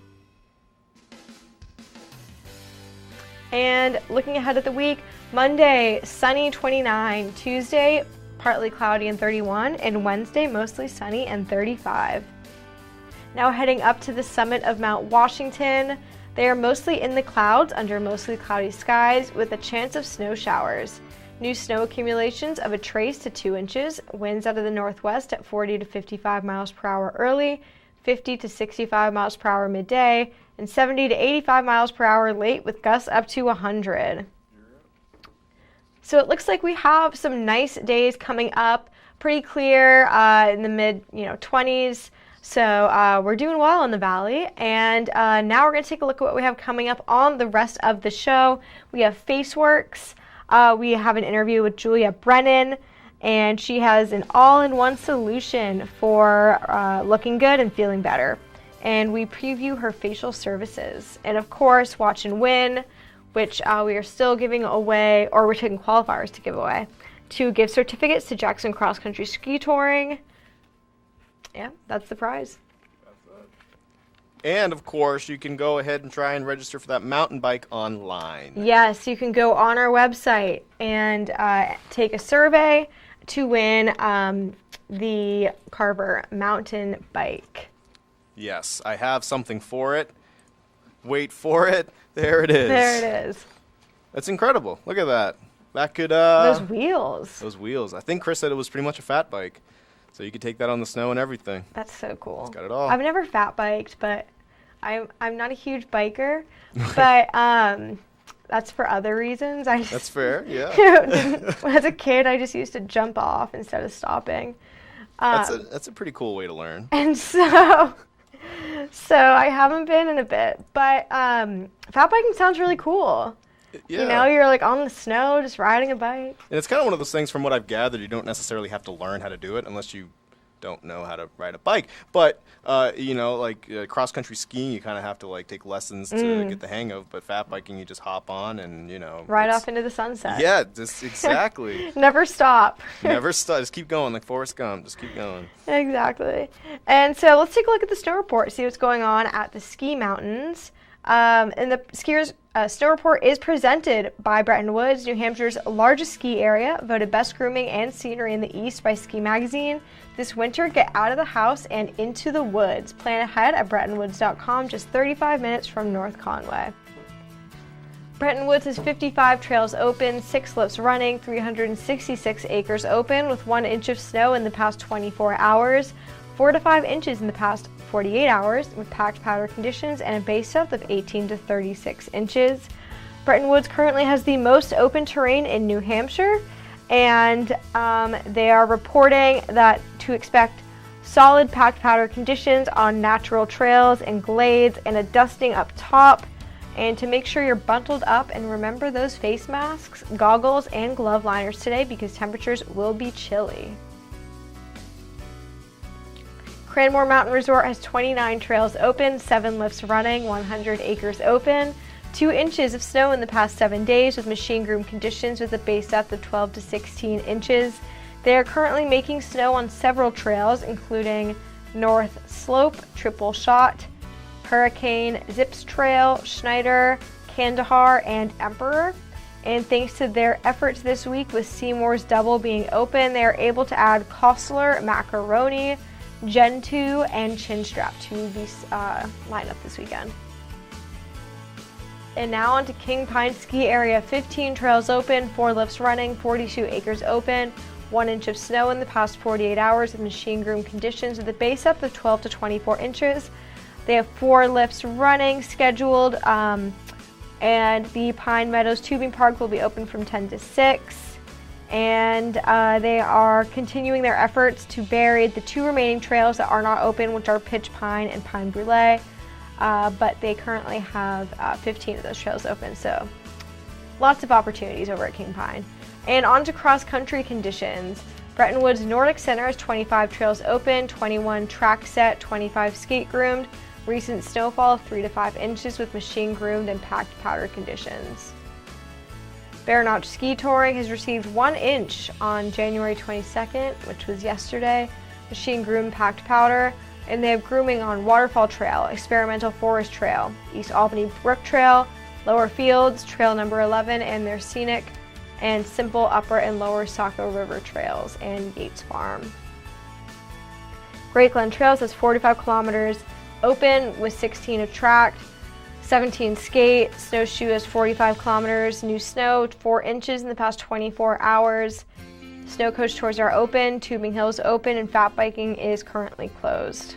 And looking ahead at the week, Monday, sunny 29, Tuesday, partly cloudy and 31, and Wednesday, mostly sunny and 35. Now heading up to the summit of Mount Washington, they are mostly in the clouds under mostly cloudy skies with a chance of snow showers. New snow accumulations of a trace to 2 inches, winds out of the northwest at 40 to 55 miles per hour early, 50 to 65 miles per hour midday, and 70 to 85 miles per hour late with gusts up to 100. So it looks like we have some nice days coming up, pretty clear in the mid 20s. So we're doing well in the valley. And now we're going to take a look at what we have coming up on the rest of the show. We have Faceworks. We have an interview with Julia Brennan, and she has an all-in-one solution for looking good and feeling better. And we preview her facial services. And of course, Watch and Win, which we are still giving away, or we're taking qualifiers to give away. 2 gift certificates to Jackson Cross Country Ski Touring. Yeah, that's the prize. And, of course, you can go ahead and try and register for that mountain bike online. Yes, you can go on our website and take a survey to win the Carver mountain bike. Yes, I have something for it. Wait for it. There it is. There it is. That's incredible. Look at that. That could... Those wheels. Those wheels. I think Chris said it was pretty much a fat bike. So you could take that on the snow and everything. That's so cool. It's got it all. I've never fat biked, but I'm not a huge biker. But that's for other reasons. That's fair, yeah. As a kid, I just used to jump off instead of stopping. That's a pretty cool way to learn. And so I haven't been in a bit. But fat biking sounds really cool. Yeah. You know, you're like on the snow, just riding a bike. And it's kind of one of those things, from what I've gathered, you don't necessarily have to learn how to do it unless you don't know how to ride a bike. But, you know, like cross-country skiing, you kind of have to, like, take lessons to get the hang of. But fat biking, you just hop on and, you know. Ride off into the sunset. Yeah, just exactly. Never stop. Never stop. Just keep going, like Forrest Gump. Just keep going. Exactly. And so let's take a look at the snow report, see what's going on at the ski mountains. And the skiers' snow report is presented by Bretton Woods, New Hampshire's largest ski area, voted best grooming and scenery in the East by Ski Magazine. This winter, get out of the house and into the woods. Plan ahead at BrettonWoods.com, just 35 minutes from North Conway. Bretton Woods has 55 trails open, 6 lifts running, 366 acres open, with 1 inch of snow in the past 24 hours, 4 to 5 inches in the past 48 hours, with packed powder conditions and a base depth of 18 to 36 inches. Bretton Woods currently has the most open terrain in New Hampshire, and they are reporting that to expect solid packed powder conditions on natural trails and glades and a dusting up top. And to make sure you're bundled up, and remember those face masks, goggles, and glove liners today because temperatures will be chilly. Cranmore Mountain Resort has 29 trails open, 7 lifts running, 100 acres open, 2 inches of snow in the past 7 days with machine groom conditions with a base depth of 12 to 16 inches. They are currently making snow on several trails, including North Slope, Triple Shot, Hurricane, Zips Trail, Schneider, Kandahar, and Emperor. And thanks to their efforts this week with Seymour's Double being open, they are able to add Kostler, Macaroni, Gen 2, and Chinstrap to the lineup this weekend. And now on to King Pine Ski Area. 15 trails open, 4 lifts running, 42 acres open, 1 inch of snow in the past 48 hours with machine groom conditions with a base depth of 12 to 24 inches. They have 4 lifts running scheduled, and the Pine Meadows Tubing Park will be open from 10 to 6. And they are continuing their efforts to bury the 2 remaining trails that are not open, which are Pitch Pine and Pine Brulee. But they currently have 15 of those trails open, so lots of opportunities over at King Pine. And on to cross-country conditions. Bretton Woods Nordic Center has 25 trails open, 21 track set, 25 skate groomed. Recent snowfall of 3 to 5 inches with machine groomed and packed powder conditions. Bear Notch Ski Touring has received 1 inch on January 22nd, which was yesterday, machine groomed packed powder, and they have grooming on Waterfall Trail, Experimental Forest Trail, East Albany Brook Trail, Lower Fields, Trail number 11, and their scenic and simple Upper and Lower Saco River Trails, and Yates Farm. Great Glen Trails has 45 kilometers open with 16 of tracked, 17 skate. Snowshoe is 45 kilometers. New snow, 4 inches in the past 24 hours. Snow coach tours are open. Tubing Hills open, and fat biking is currently closed.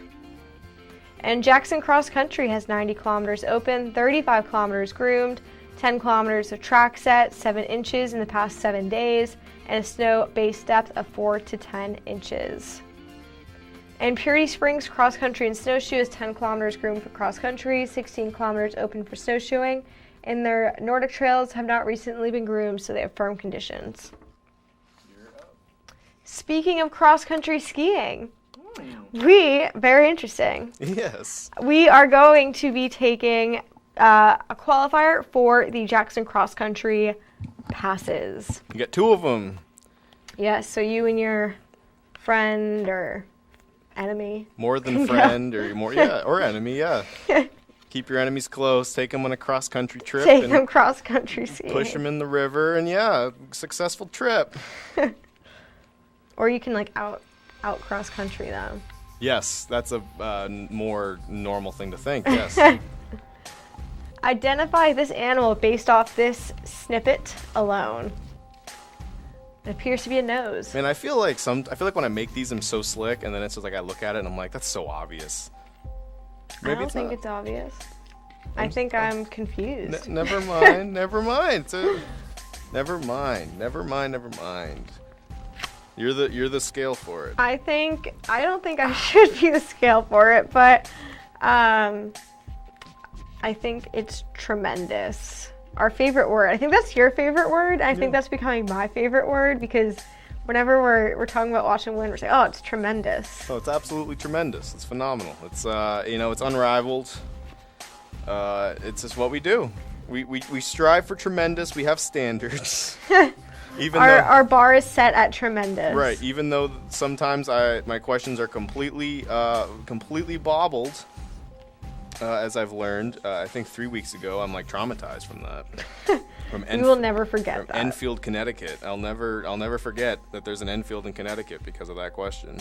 And Jackson Cross Country has 90 kilometers open, 35 kilometers groomed, 10 kilometers of track set, 7 inches in the past 7 days, and a snow base depth of 4 to 10 inches. And Purity Springs Cross Country and Snowshoe is 10 kilometers groomed for cross country, 16 kilometers open for snowshoeing, and their Nordic trails have not recently been groomed, so they have firm conditions. Speaking of cross country skiing, very interesting. Yes. We are going to be taking a qualifier for the Jackson Cross Country passes. You got 2 of them. Yes, so you and your friend or enemy. More than can go. friend or more, or enemy, yeah. Keep your enemies close. Take them on a cross-country trip. Take and them cross-country skiing. Push them in the river, and successful trip. Or you can out cross-country them. Yes, that's a more normal thing to think, yes. Identify this animal based off this snippet alone. It appears to be a nose. Man, I feel like when I make these, I'm so slick, and then it's just I look at it and I'm like, that's so obvious. I don't think it's obvious. I think I'm confused. Never mind. Never mind. You're the scale for it. I don't think I should be the scale for it, but I think it's tremendous. Our favorite word. I think that's your favorite word. I think that's becoming my favorite word because whenever we're talking about Watch and Win, we're saying, oh, it's tremendous. Oh, it's absolutely tremendous. It's phenomenal. It's it's unrivaled. It's just what we do. We strive for tremendous. We have standards. Our bar is set at tremendous. Right. Even though sometimes my questions are completely bobbled. As I've learned, I think 3 weeks ago, I'm traumatized from that. We will never forget that. Enfield, Connecticut. I'll never forget that there's an Enfield in Connecticut because of that question.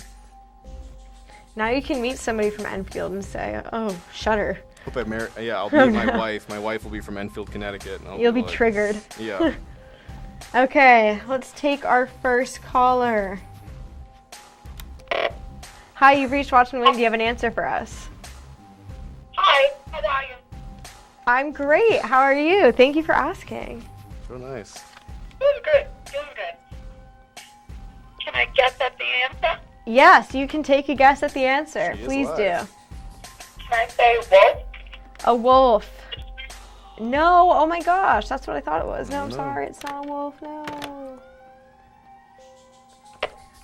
Now you can meet somebody from Enfield and say, "Oh, shudder." I'll meet my wife. My wife will be from Enfield, Connecticut. And You'll be triggered. Yeah. Okay, let's take our first caller. Hi, you've reached Watch and Win. Do you have an answer for us? Hi, how are you? I'm great. How are you? Thank you for asking. So nice. Doing good. Can I guess at the answer? Yes, you can take a guess at the answer. She is Please live. do. Can I say wolf? A wolf. No, oh my gosh, that's what I thought it was. No, I'm No. sorry, it's not a wolf, no.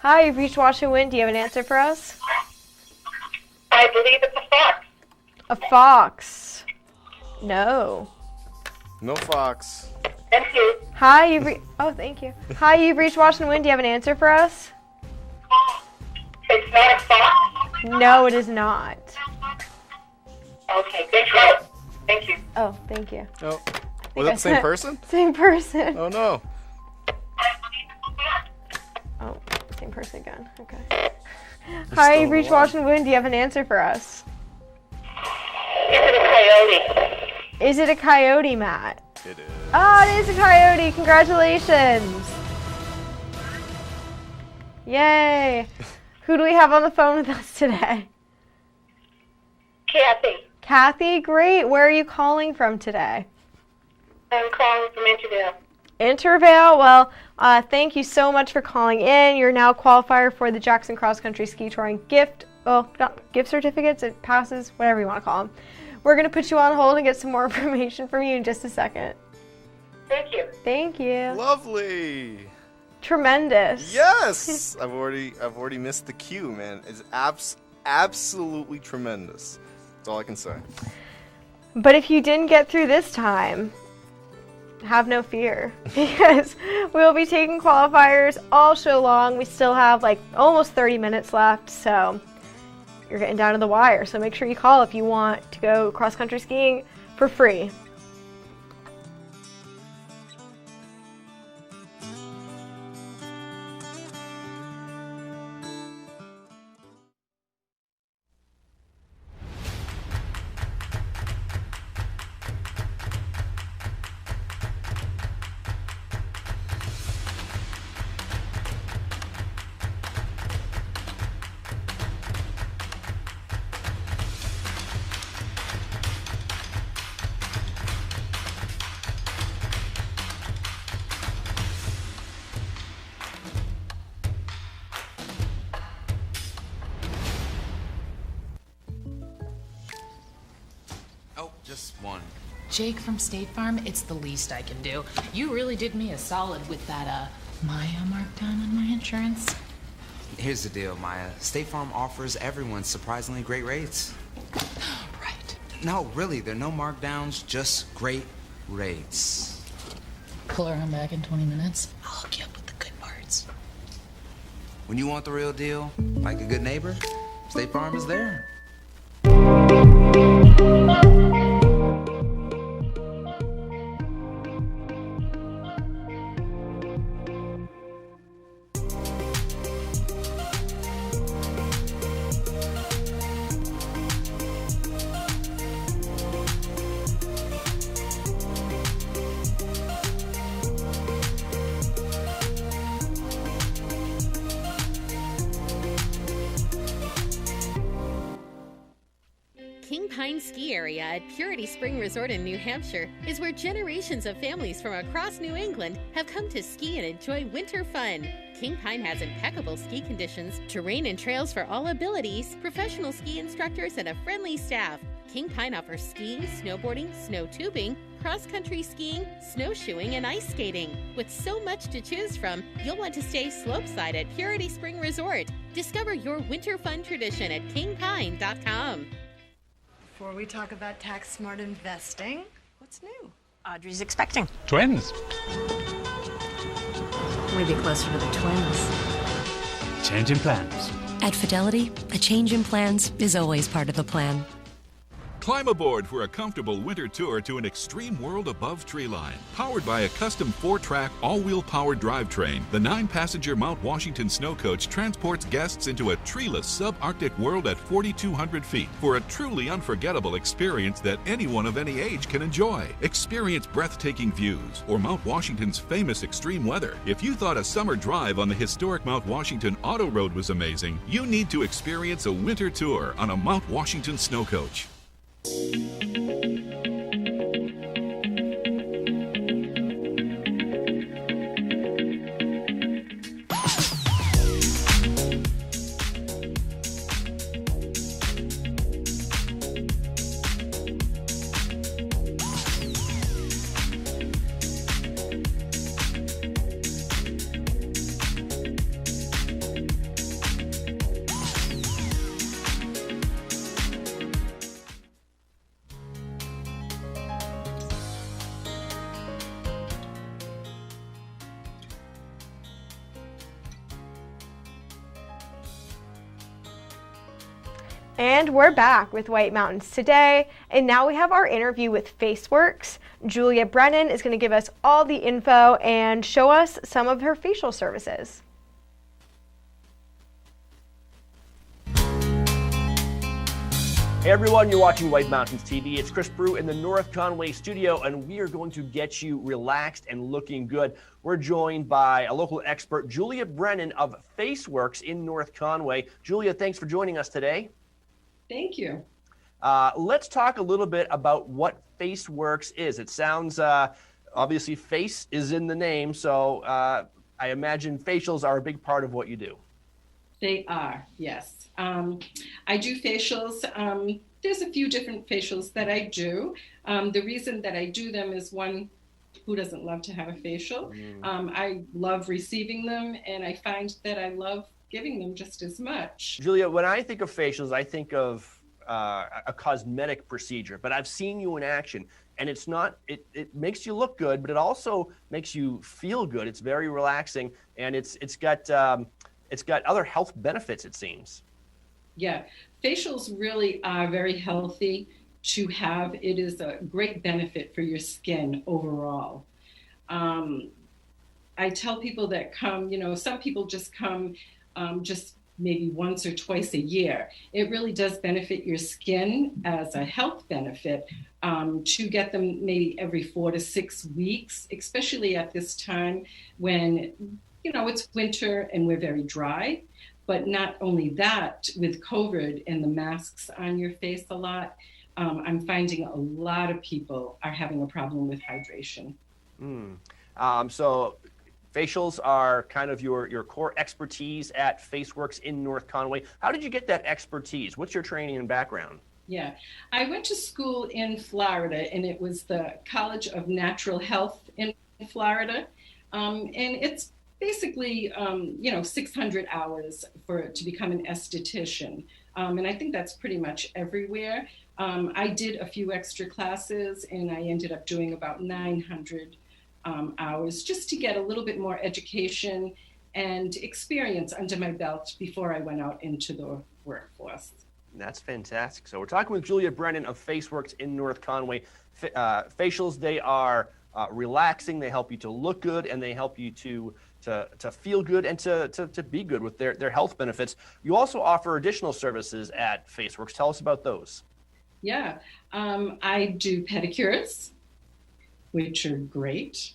Hi, you've reached Watch and Win. Do you have an answer for us? I believe it's a fox. A fox. No. No fox. Thank you. Hi, thank you. Hi, you've reached Watch and Win. Do you have an answer for us? It's not a fox? No, it is not. Okay, good try. Thank you. Oh, thank you. Oh, was that the same person? Same person. Oh no. Oh, same person again. Okay. Hi, you've reached Watch and Win. Do you have an answer for us? Is it a coyote? Is it a coyote, Matt? It is. Oh, it is a coyote. Congratulations. Yay. Who do we have on the phone with us today? Kathy. Kathy, great. Where are you calling from today? I'm calling from Intervale. Intervale. Well, thank you so much for calling in. You're now qualifier for the Jackson Cross Country Ski Touring gift certificates. It passes, whatever you want to call them. We're going to put you on hold and get some more information from you in just a second. Thank you. Thank you. Lovely. Tremendous. Yes. I've already missed the cue, man. It's absolutely tremendous. That's all I can say. But if you didn't get through this time, have no fear because we'll be taking qualifiers all show long. We still have almost 30 minutes left, so you're getting down to the wire. So make sure you call if you want to go cross-country skiing for free. Just one. Jake from State Farm, it's the least I can do. You really did me a solid with that, Maya markdown on my insurance. Here's the deal, Maya. State Farm offers everyone surprisingly great rates. Right. No, really, there are no markdowns, just great rates. Pull her home back in 20 minutes. I'll hook you up with the good parts. When you want the real deal, like a good neighbor, State Farm is there. King Pine Ski Area at Purity Spring Resort in New Hampshire is where generations of families from across New England have come to ski and enjoy winter fun. King Pine has impeccable ski conditions, terrain and trails for all abilities, professional ski instructors, and a friendly staff. King Pine offers skiing, snowboarding, snow tubing, cross-country skiing, snowshoeing, and ice skating. With so much to choose from, you'll want to stay slopeside at Purity Spring Resort. Discover your winter fun tradition at kingpine.com. Before we talk about tax-smart investing, what's new? Audrey's expecting. Twins. Maybe closer to the twins. Change in plans. At Fidelity, a change in plans is always part of the plan. Climb aboard for a comfortable winter tour to an extreme world above treeline. Powered by a custom 4-track, all-wheel powered drivetrain, the 9-passenger Mount Washington Snow Coach transports guests into a treeless subarctic world at 4,200 feet for a truly unforgettable experience that anyone of any age can enjoy. Experience breathtaking views or Mount Washington's famous extreme weather. If you thought a summer drive on the historic Mount Washington Auto Road was amazing, you need to experience a winter tour on a Mount Washington Snow Coach. And we're back with White Mountains today, and now we have our interview with FaceWorks. Julia Brennan is going to give us all the info and show us some of her facial services. Hey everyone, you're watching White Mountains TV. It's Chris Brew in the North Conway studio, and we are going to get you relaxed and looking good. We're joined by a local expert, Julia Brennan of FaceWorks in North Conway. Julia, thanks for joining us today. Thank you. Let's talk a little bit about what FaceWorks is. It sounds, obviously face is in the name, so I imagine facials are a big part of what you do. They are, yes. I do facials. There's a few different facials that I do. The reason that I do them is, one, who doesn't love to have a facial? I love receiving them, and I find that I love giving them just as much. Julia, when I think of facials, I think of a cosmetic procedure, but I've seen you in action, and it's not, it makes you look good, but it also makes you feel good. It's very relaxing, and it's got other health benefits, it seems. Yeah, facials really are very healthy to have. It is a great benefit for your skin overall. I tell people that come, some people just come just maybe once or twice a year. It really does benefit your skin as a health benefit to get them maybe every 4 to 6 weeks, especially at this time when, it's winter and we're very dry. But not only that, with COVID and the masks on your face a lot, I'm finding a lot of people are having a problem with hydration. So facials are kind of your core expertise at FaceWorks in North Conway. How did you get that expertise? What's your training and background? Yeah, I went to school in Florida, and it was the College of Natural Health in Florida. And it's basically, 600 hours to become an esthetician. And I think that's pretty much everywhere. I did a few extra classes, and I ended up doing about 900 hours just to get a little bit more education and experience under my belt before I went out into the workforce. That's fantastic. So we're talking with Julia Brennan of FaceWorks in North Conway. Facials, they are relaxing, they help you to look good, and they help you to feel good and to be good with their health benefits. You also offer additional services at FaceWorks. Tell us about those. Yeah, I do pedicures, which are great.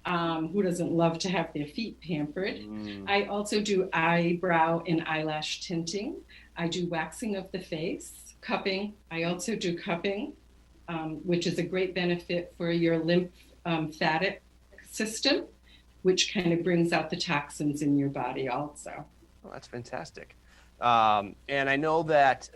Who doesn't love to have their feet pampered? I also do eyebrow and eyelash tinting. I do waxing of the face, cupping. I also do cupping, which is a great benefit for your lymphatic system, which kind of brings out the toxins in your body also. Oh, that's fantastic. And I know that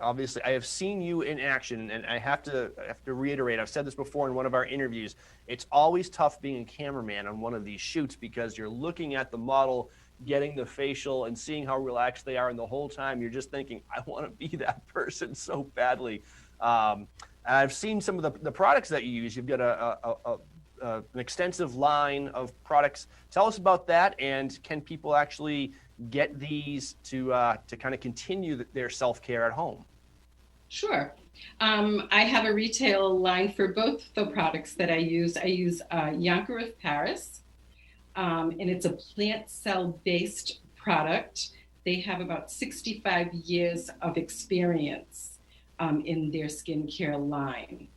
obviously I have seen you in action, and I have to reiterate, I've said this before in one of our interviews, it's always tough being a cameraman on one of these shoots because you're looking at the model getting the facial and seeing how relaxed they are, and the whole time you're just thinking, I want to be that person so badly. I've seen some of the products that you use. You've got an extensive line of products. Tell us about that, and can people actually get these to kind of continue their self-care at home? Sure. I have a retail line for both the products that I use. I use Yanker of Paris, and it's a plant cell-based product. They have about 65 years of experience in their skincare line.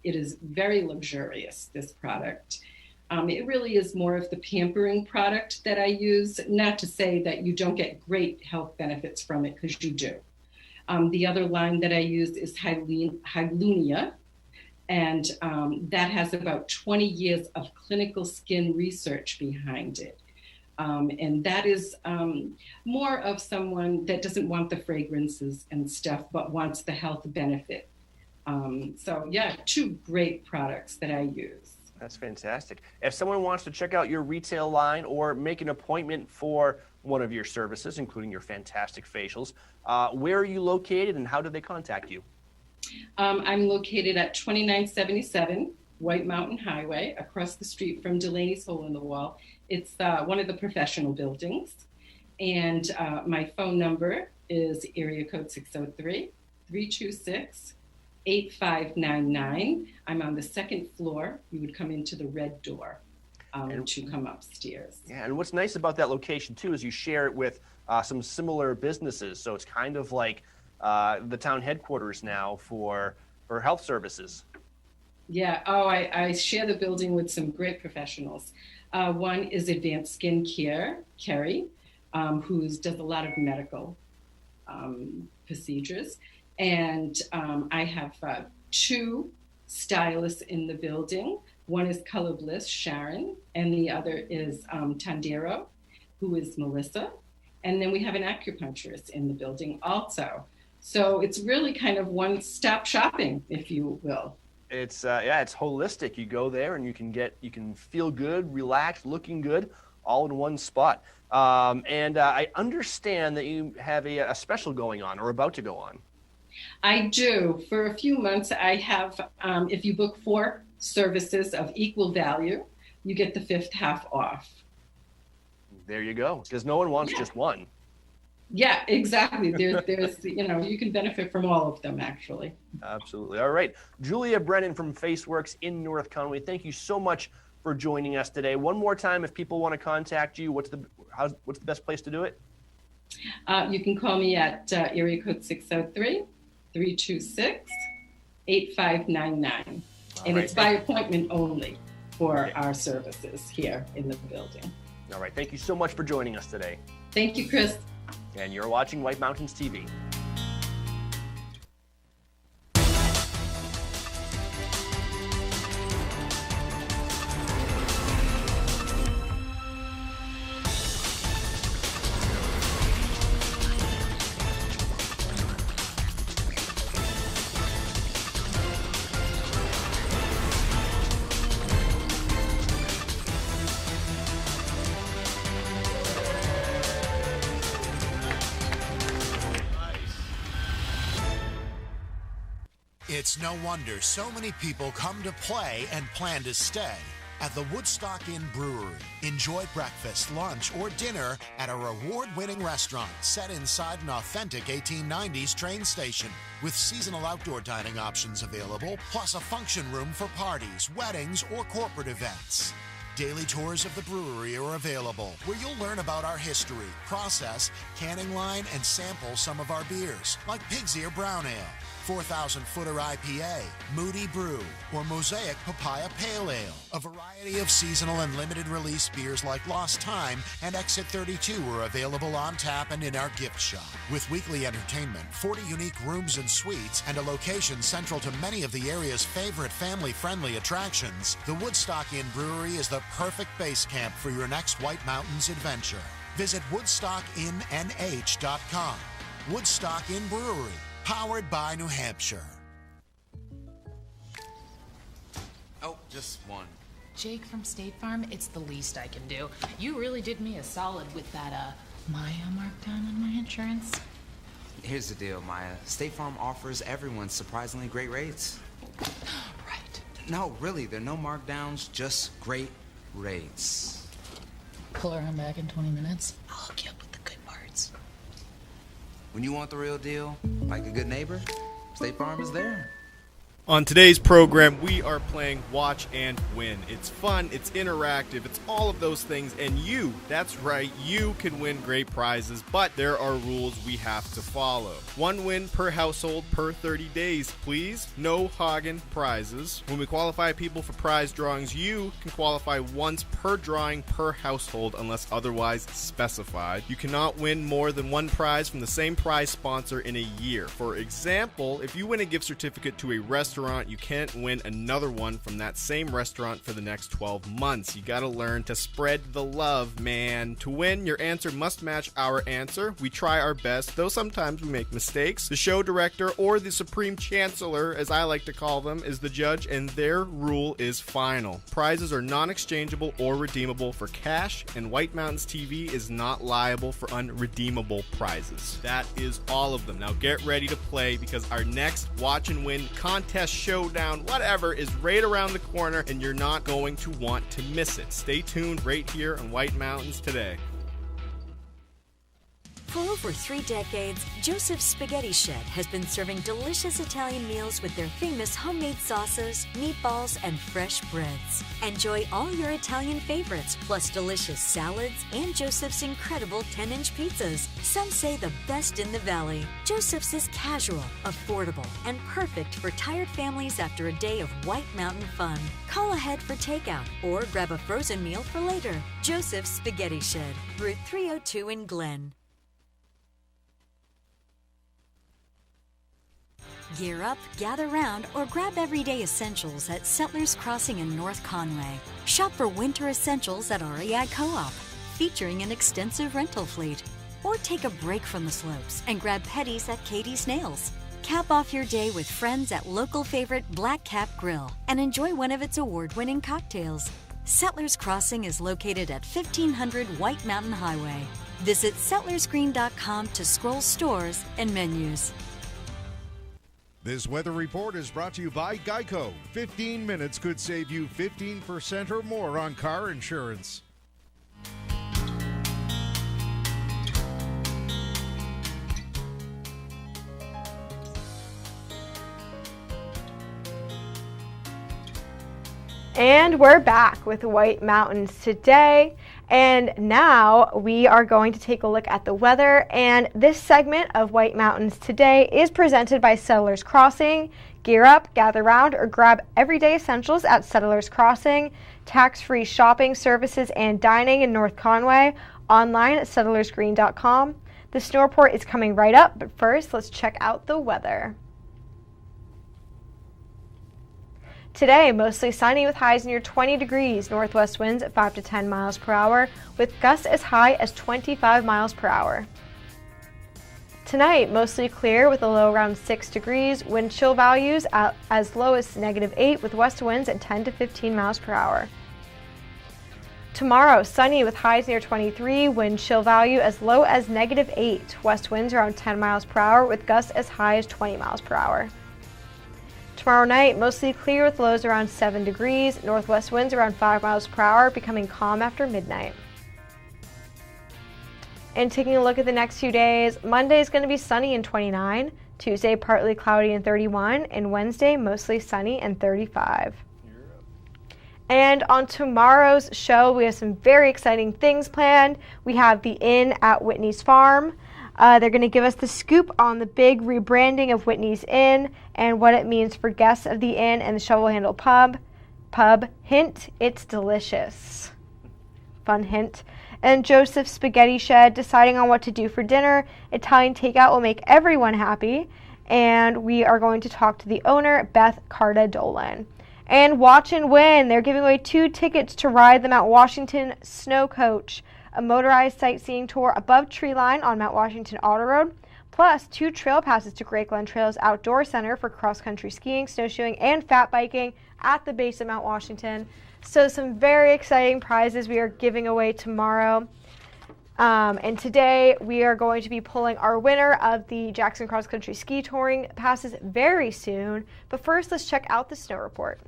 It is very luxurious, this product. It really is more of the pampering product that I use, not to say that you don't get great health benefits from it, because you do. The other line that I use is Hydlunia, and that has about 20 years of clinical skin research behind it. And that is more of someone that doesn't want the fragrances and stuff, but wants the health benefit. So yeah, two great products that I use. That's fantastic. If someone wants to check out your retail line or make an appointment for one of your services, including your fantastic facials, where are you located and how do they contact you? I'm located at 2977 White Mountain Highway, across the street from Delaney's Hole in the Wall. It's one of the professional buildings. And my phone number is area code 603-326-8599. I'm on the second floor. You would come into the red door to come upstairs. Yeah, and what's nice about that location too is you share it with some similar businesses. So it's kind of like the town headquarters now for health services. Yeah, I share the building with some great professionals. One is Advanced Skin Care, Kerry, who does a lot of medical procedures. And I have two stylists in the building. One is Color Bliss, Sharon, and the other is Tandero, who is Melissa. And then we have an acupuncturist in the building also. So it's really kind of one-stop shopping, if you will. It's it's holistic. You go there and you can feel good, relaxed, looking good, all in one spot. And I understand that you have a special going on or about to go on. I do. For a few months, I have, if you book 4 services of equal value, you get the 5th half off. There you go. Because no one wants just one. Yeah, exactly. There's you can benefit from all of them, actually. Absolutely. All right. Julia Brennan from FaceWorks in North Conway, thank you so much for joining us today. One more time, if people want to contact you, what's the best place to do it? You can call me at area code 603-326-8599. And it's by appointment only for our services here in the building. All right. Thank you so much for joining us today. Thank you, Chris. And you're watching White Mountains TV. It's no wonder so many people come to play and plan to stay. at the Woodstock Inn Brewery. Enjoy breakfast, lunch, or dinner at a award-winning restaurant set inside an authentic 1890s train station. With seasonal outdoor dining options available, plus a function room for parties, weddings, or corporate events. Daily tours of the brewery are available, where you'll learn about our history, process, canning line, and sample some of our beers, like Pig's Ear Brown Ale, 4,000-footer IPA, Moody Brew, or Mosaic Papaya Pale Ale. A variety of seasonal and limited release beers like Lost Time and Exit 32 are available on tap and in our gift shop. With weekly entertainment, 40 unique rooms and suites, and a location central to many of the area's favorite family-friendly attractions, the Woodstock Inn Brewery is the perfect base camp for your next White Mountains adventure. Visit WoodstockInnNH.com. Woodstock Inn Brewery, powered by New Hampshire. Oh, just one. Jake from State Farm, it's the least I can do. You really did me a solid with that, Maya markdown on my insurance. Here's the deal, Maya. State Farm offers everyone surprisingly great rates. Right. No, really, there are no markdowns, just great rates. Pull around back in 20 minutes. I'll hook you up with the good parts. When you want the real deal, like a good neighbor, State Farm is there. On today's program, we are playing Watch and Win. It's fun, it's interactive, it's all of those things, and you, that's right, you can win great prizes, but there are rules we have to follow. 1 win per household per 30 days, please. No Hagen prizes. When we qualify people for prize drawings, you can qualify once per drawing per household unless otherwise specified. You cannot win more than 1 prize from the same prize sponsor in a year. For example, if you win a gift certificate to a restaurant, you can't win another one from that same restaurant for the next 12 months. You gotta learn to spread the love, man. To win, your answer must match our answer. We try our best, though sometimes we make mistakes. The show director, or the supreme chancellor, as I like to call them, is the judge, and their rule is final. Prizes are non-exchangeable or redeemable for cash, and White Mountains TV is not liable for unredeemable prizes. That is all of them. Now get ready to play, because our next Watch and Win contest, showdown, whatever, is right around the corner, and you're not going to want to miss it. Stay tuned right here on White Mountains Today. For over 3 decades, Joseph's Spaghetti Shed has been serving delicious Italian meals with their famous homemade sauces, meatballs, and fresh breads. Enjoy all your Italian favorites, plus delicious salads and Joseph's incredible 10-inch pizzas. Some say the best in the valley. Joseph's is casual, affordable, and perfect for tired families after a day of White Mountain fun. Call ahead for takeout or grab a frozen meal for later. Joseph's Spaghetti Shed, Route 302 in Glen. Gear up, gather round, or grab everyday essentials at Settlers Crossing in North Conway. Shop for winter essentials at REI Co-op, featuring an extensive rental fleet. Or take a break from the slopes and grab petties at Katie's Nails. Cap off your day with friends at local favorite Black Cap Grill and enjoy one of its award-winning cocktails. Settlers Crossing is located at 1500 White Mountain Highway. Visit settlersgreen.com to scroll stores and menus. This weather report is brought to you by Geico. 15 minutes could save you 15% or more on car insurance. And we're back with White Mountains Today. And now we are going to take a look at the weather. And this segment of White Mountains Today is presented by Settlers Crossing. Gear up, gather round, or grab everyday essentials at Settlers Crossing. Tax-free shopping, services, and dining in North Conway. Online at settlersgreen.com. The snow report is coming right up, but first let's check out the weather. Today, mostly sunny with highs near 20 degrees, northwest winds at 5 to 10 miles per hour, with gusts as high as 25 miles per hour. Tonight, mostly clear with a low around 6 degrees, wind chill values at as low as -8 with west winds at 10 to 15 miles per hour. Tomorrow, sunny with highs near 23, wind chill value as low as -8, west winds around 10 miles per hour with gusts as high as 20 miles per hour. tomorrow night, mostly clear with lows around 7 degrees. Northwest winds around 5 miles per hour, becoming calm after midnight. And taking a look at the next few days, Monday is going to be sunny and 29. Tuesday, partly cloudy and 31. And Wednesday, mostly sunny and 35. And on tomorrow's show, we have some very exciting things planned. We have the Inn at Whitney's Farm. They're going to give us the scoop on the big rebranding of Whitney's Inn and what it means for guests of the Inn and the Shovel Handle Pub. Hint, it's delicious. Fun hint. And Joseph's Spaghetti Shed, deciding on what to do for dinner. Italian takeout will make everyone happy. And we are going to talk to the owner, Beth Carta Dolan. And Watch and Win, they're giving away 2 tickets to ride the Mount Washington Snow Coach, a motorized sightseeing tour above tree line on Mount Washington Auto Road, plus 2 trail passes to Great Glen Trails Outdoor Center for cross-country skiing, snowshoeing, and fat biking at the base of Mount Washington. So some very exciting prizes we are giving away tomorrow. And today we are going to be pulling our winner of the Jackson Cross Country Ski Touring passes very soon. But first, let's check out the snow report.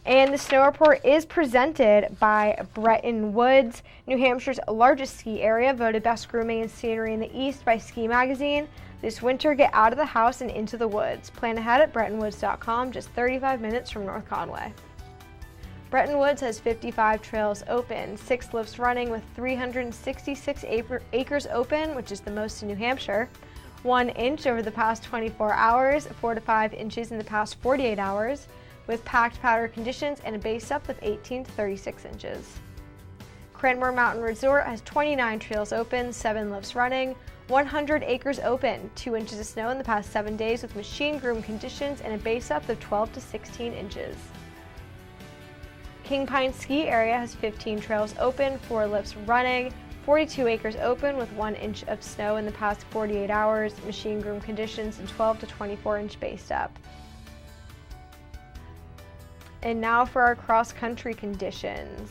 And the snow report is presented by Bretton Woods, New Hampshire's largest ski area, voted best grooming and scenery in the East by Ski Magazine. This winter, get out of the house and into the woods. Plan ahead at BrettonWoods.com, just 35 minutes from North Conway. Bretton Woods has 55 trails open, 6 lifts running with 366 acres open, which is the most in New Hampshire. 1 inch over the past 24 hours, 4 to 5 inches in the past 48 hours, with packed powder conditions and a base up of 18 to 36 inches. Cranmore Mountain Resort has 29 trails open, 7 lifts running, 100 acres open, 2 inches of snow in the past 7 days with machine groom conditions and a base up of 12 to 16 inches. King Pine Ski Area has 15 trails open, 4 lifts running, 42 acres open with 1 inch of snow in the past 48 hours, machine groom conditions, and 12 to 24 inch base up. And now for our cross-country conditions.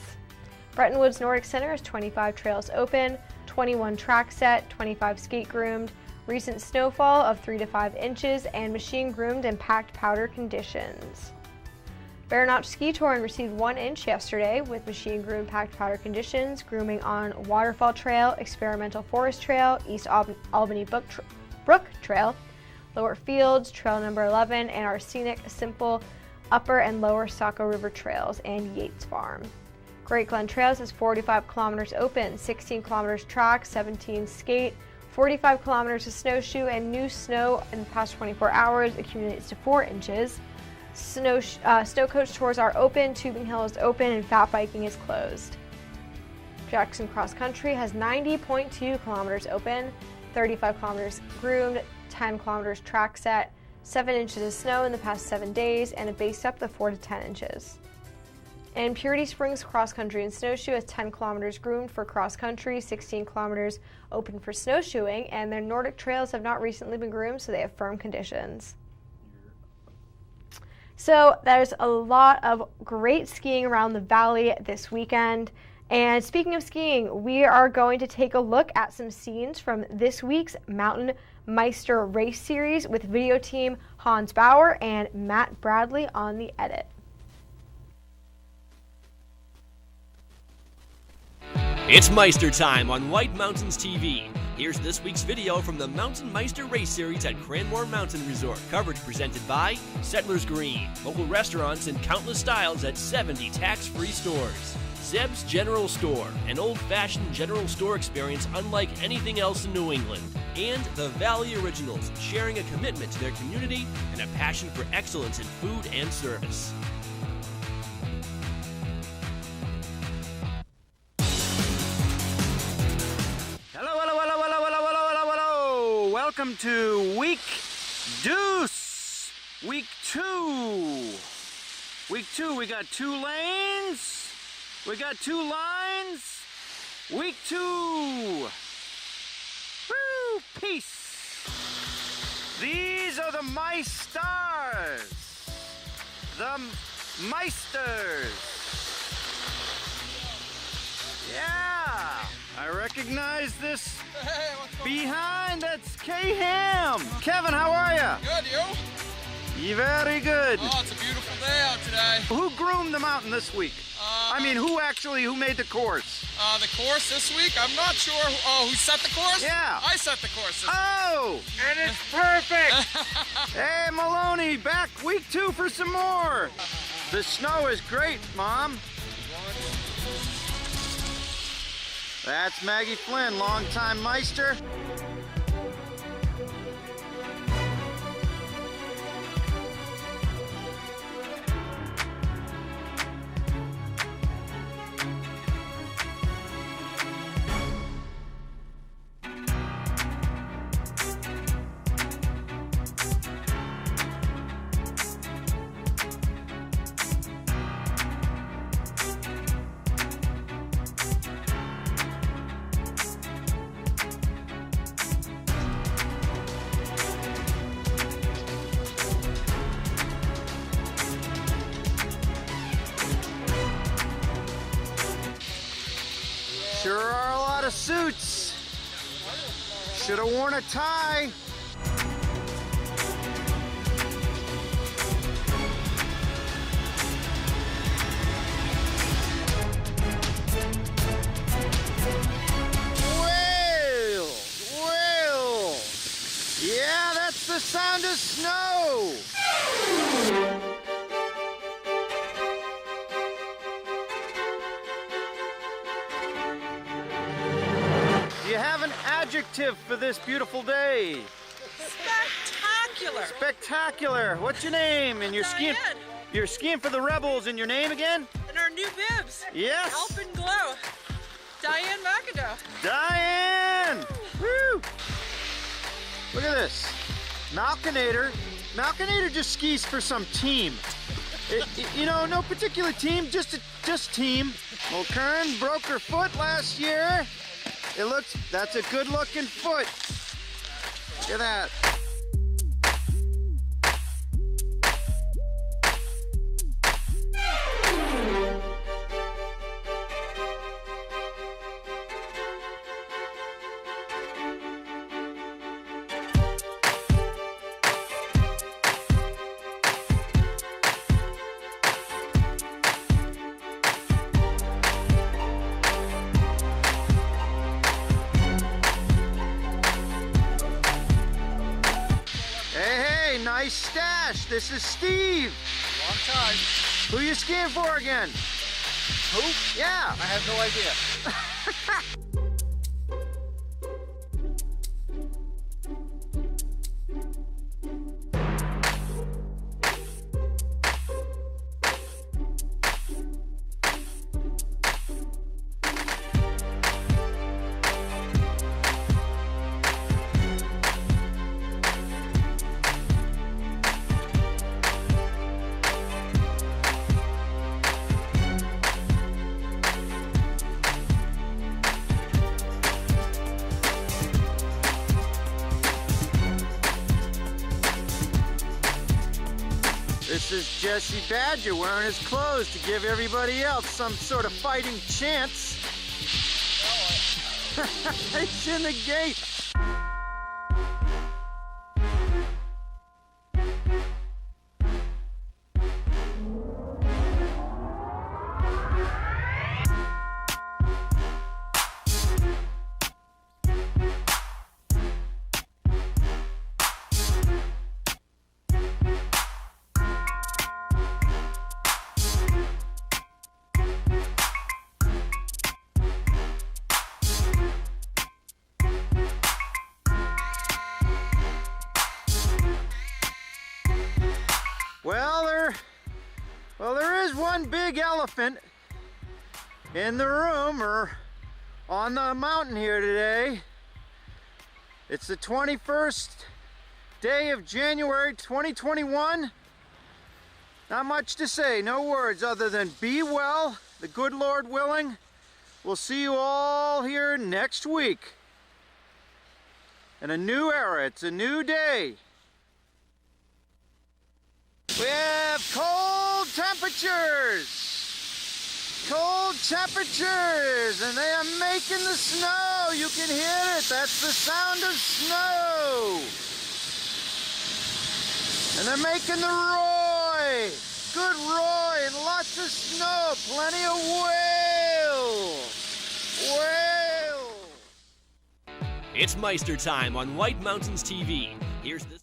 Bretton Woods Nordic Center has 25 trails open, 21 track set, 25 skate groomed, recent snowfall of 3 to 5 inches, and machine groomed and packed powder conditions. Bear Notch Ski Touring received 1 inch yesterday with machine groomed packed powder conditions, grooming on Waterfall Trail, Experimental Forest Trail, East Albany Brook Trail, Lower Fields, Trail number 11, and our scenic, simple Upper and Lower Saco River Trails and Yates Farm. Great Glen Trails has 45 kilometers open, 16 kilometers track, 17 skate, 45 kilometers of snowshoe, and new snow in the past 24 hours accumulates to 4 inches. Snow coach tours are open, Tubing Hill is open, and fat biking is closed. Jackson Cross Country has 90.2 kilometers open, 35 kilometers groomed, 10 kilometers track set, 7 inches of snow in the past 7 days, and a base up of 4 to 10 inches. And Purity Springs Cross Country and Snowshoe has 10 kilometers groomed for cross country, 16 kilometers open for snowshoeing, and their Nordic trails have not recently been groomed, so they have firm conditions. So there's a lot of great skiing around the valley this weekend. And speaking of skiing, we are going to take a look at some scenes from this week's Mountain Meister Race Series with video team Hans Bauer and Matt Bradley on the edit. It's Meister time on White Mountains TV. Here's this week's video from the Mountain Meister Race Series at Cranmore Mountain Resort. Coverage presented by Settlers Green, local restaurants in countless styles at 70 tax-free stores. Zeb's General Store, an old-fashioned general store experience unlike anything else in New England. And the Valley Originals, sharing a commitment to their community and a passion for excellence in food and service. Welcome to week deuce. Week 2. Week 2, we got 2 lanes. We got 2 lines. Week 2. Woo! Peace. These are the Meisters. The Meisters. Yeah. I recognize this behind. That's K-Ham. Kevin, how are you? Good, you? You very good. Oh, it's a beautiful day out today. Who groomed the mountain this week? I mean, who made the course? The course this week? I'm not sure. Who set the course? Yeah. I set the course this week. Oh! And it's perfect! Hey, Maloney, back week 2 for some more. The snow is great, Mom. That's Maggie Flynn, longtime Meister. Sure are a lot of suits. Should have worn a tie. Well. Yeah, that's the sound of snow. Do you have an adjective for this beautiful day? Spectacular. Spectacular. What's your name? And you're skiing. You're skiing for the Rebels. And your name again? And our new bibs. Yes. Alpenglow. Diane McAdoe. Diane! Woo! Look at this. Malkinator. Malkinator just skis for some team. You know, no particular team, just team. Well, Kern broke her foot last year. That's a good looking foot. Look at that. Nice stash. This is Steve. Long time. Who you skiing for again? Who? Yeah. I have no idea. This is Jesse Badger wearing his clothes to give everybody else some sort of fighting chance. It's in the gate. Well, there is one big elephant in the room or on the mountain here today. It's the 21st day of January 2021. Not much to say, no words other than be well, the good Lord willing. We'll see you all here next week. In a new era, it's a new day. We have cold temperatures. cold temperatures, and they are making the snow. You can hear it. That's the sound of snow. And they're making the roy. Good roy and lots of snow. Plenty of whale. Whale. It's Meister time on White Mountains TV. Here's this.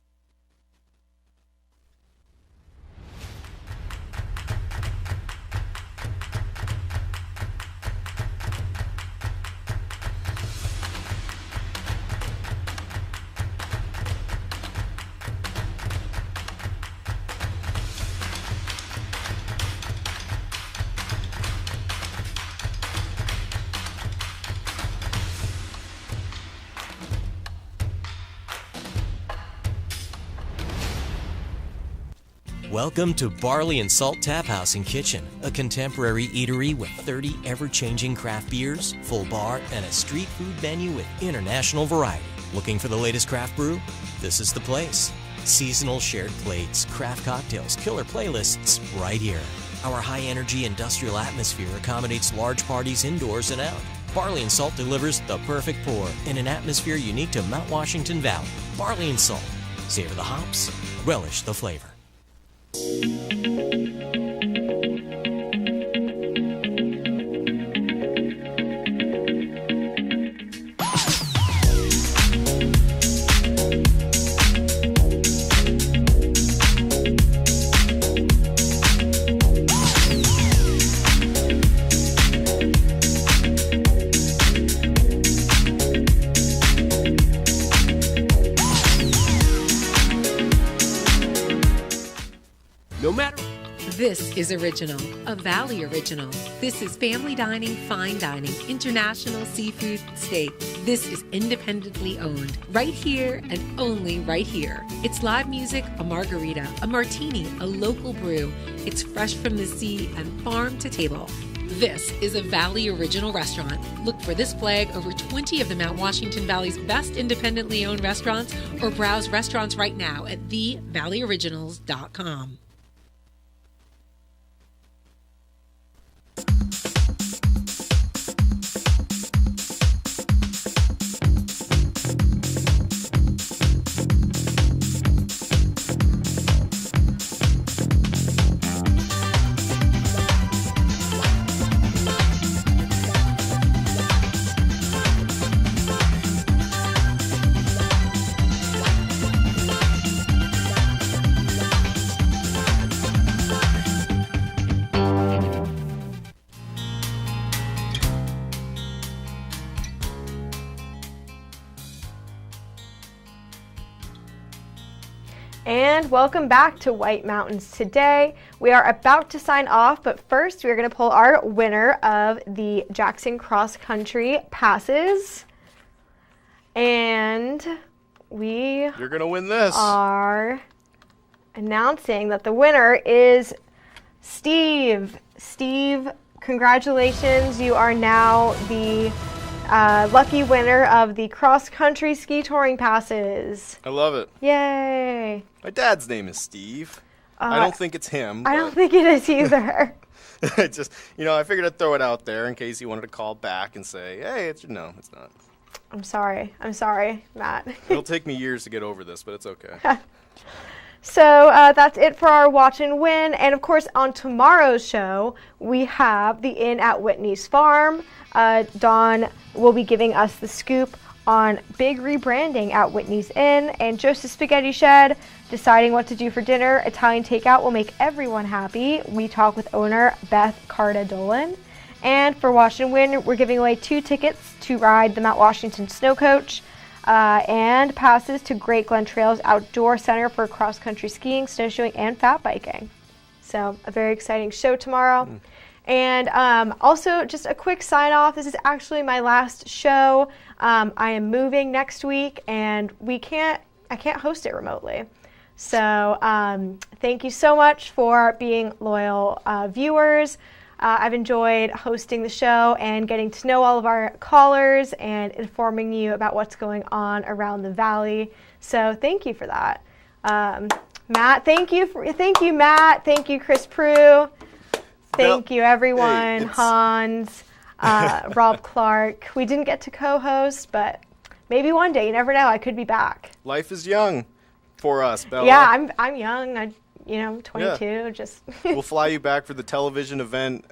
Welcome to Barley and Salt Tap House and Kitchen, a contemporary eatery with 30 ever-changing craft beers, full bar, and a street food menu with international variety. Looking for the latest craft brew? This is the place. Seasonal shared plates, craft cocktails, killer playlists, right here. Our high-energy industrial atmosphere accommodates large parties indoors and out. Barley and Salt delivers the perfect pour in an atmosphere unique to Mount Washington Valley. Barley and Salt. Savor the hops, relish the flavor. No matter. This is Original, a Valley Original. This is family dining, fine dining, international seafood, steak. This is independently owned, right here and only right here. It's live music, a margarita, a martini, a local brew. It's fresh from the sea and farm to table. This is a Valley Original restaurant. Look for this flag over 20 of the Mount Washington Valley's best independently owned restaurants, or browse restaurants right now at thevalleyoriginals.com. And welcome back to White Mountains Today. We are about to sign off, but first we are going to pull our winner of the Jackson Cross Country passes. And You're going to win this. Are announcing that the winner is Steve. Steve, congratulations. You are now the lucky winner of the cross-country ski touring passes. I love it. Yay. My dad's name is Steve. I don't think it's him. I don't think it is either. Just, I figured I'd throw it out there in case he wanted to call back and say, hey, no, it's not. I'm sorry, Matt. It'll take me years to get over this, but it's okay. So that's it for our Watch and Win. And of course, on tomorrow's show, we have the Inn at Whitney's Farm. Dawn will be giving us the scoop on big rebranding at Whitney's Inn, and Joseph Spaghetti Shed deciding what to do for dinner. Italian takeout will make everyone happy. We talk with owner Beth Carta Dolan. And for Watch and Win, we're giving away 2 tickets to ride the Mount Washington Snow Coach and passes to Great Glen Trails Outdoor Center for cross-country skiing, snowshoeing, and fat biking. So a very exciting show tomorrow. And also, just a quick sign-off. This is actually my last show. I am moving next week, and I can't host it remotely. So thank you so much for being loyal viewers. I've enjoyed hosting the show and getting to know all of our callers and informing you about what's going on around the valley. So thank you for that. Matt, thank you, Matt. Thank you, Chris Prue. Thank you, everyone. Hey, it's- Hans, Rob Clark. We didn't get to co-host, but maybe one day. You never know. I could be back. Life is young for us, Bella. Yeah, I'm young. I'm 22. Yeah. Just We'll fly you back for the television event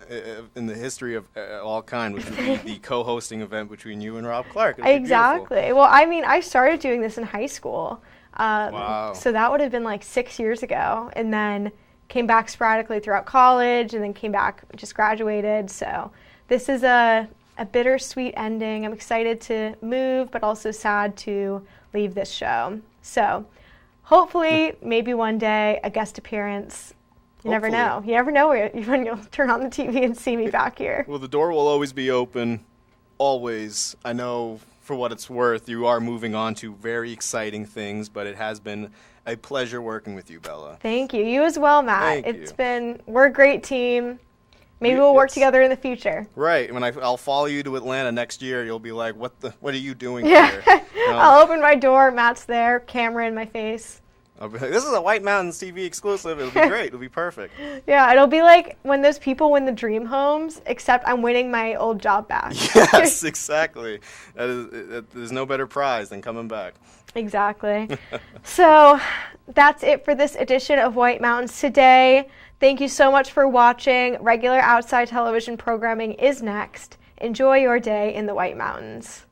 in the history of all kind, which would be the co-hosting event between you and Rob Clark. It'd be exactly. beautiful. Well, I mean, I started doing this in high school. Wow. So that would have been like 6 years ago, and then came back sporadically throughout college, and then came back, just graduated. So this is a bittersweet ending. I'm excited to move, but also sad to leave this show. So hopefully, maybe one day, a guest appearance. You never know. You never know when you'll turn on the TV and see me back here. Well, the door will always be open. Always. I know, for what it's worth, you are moving on to very exciting things, but it has been a pleasure working with you, Bella. Thank you. You as well, Matt. We're a great team. Maybe we'll work together in the future. Right. When I'll follow you to Atlanta next year, you'll be like, what are you doing Yeah. here? You know? I'll open my door. Matt's there. Camera in my face. I'll be like, this is a White Mountains TV exclusive. It'll be great. It'll be perfect. Yeah, it'll be like when those people win the dream homes, except I'm winning my old job back. Yes, exactly. There's no better prize than coming back. Exactly. So that's it for this edition of White Mountains today. Thank you so much for watching. Regular Outside Television programming is next. Enjoy your day in the White Mountains.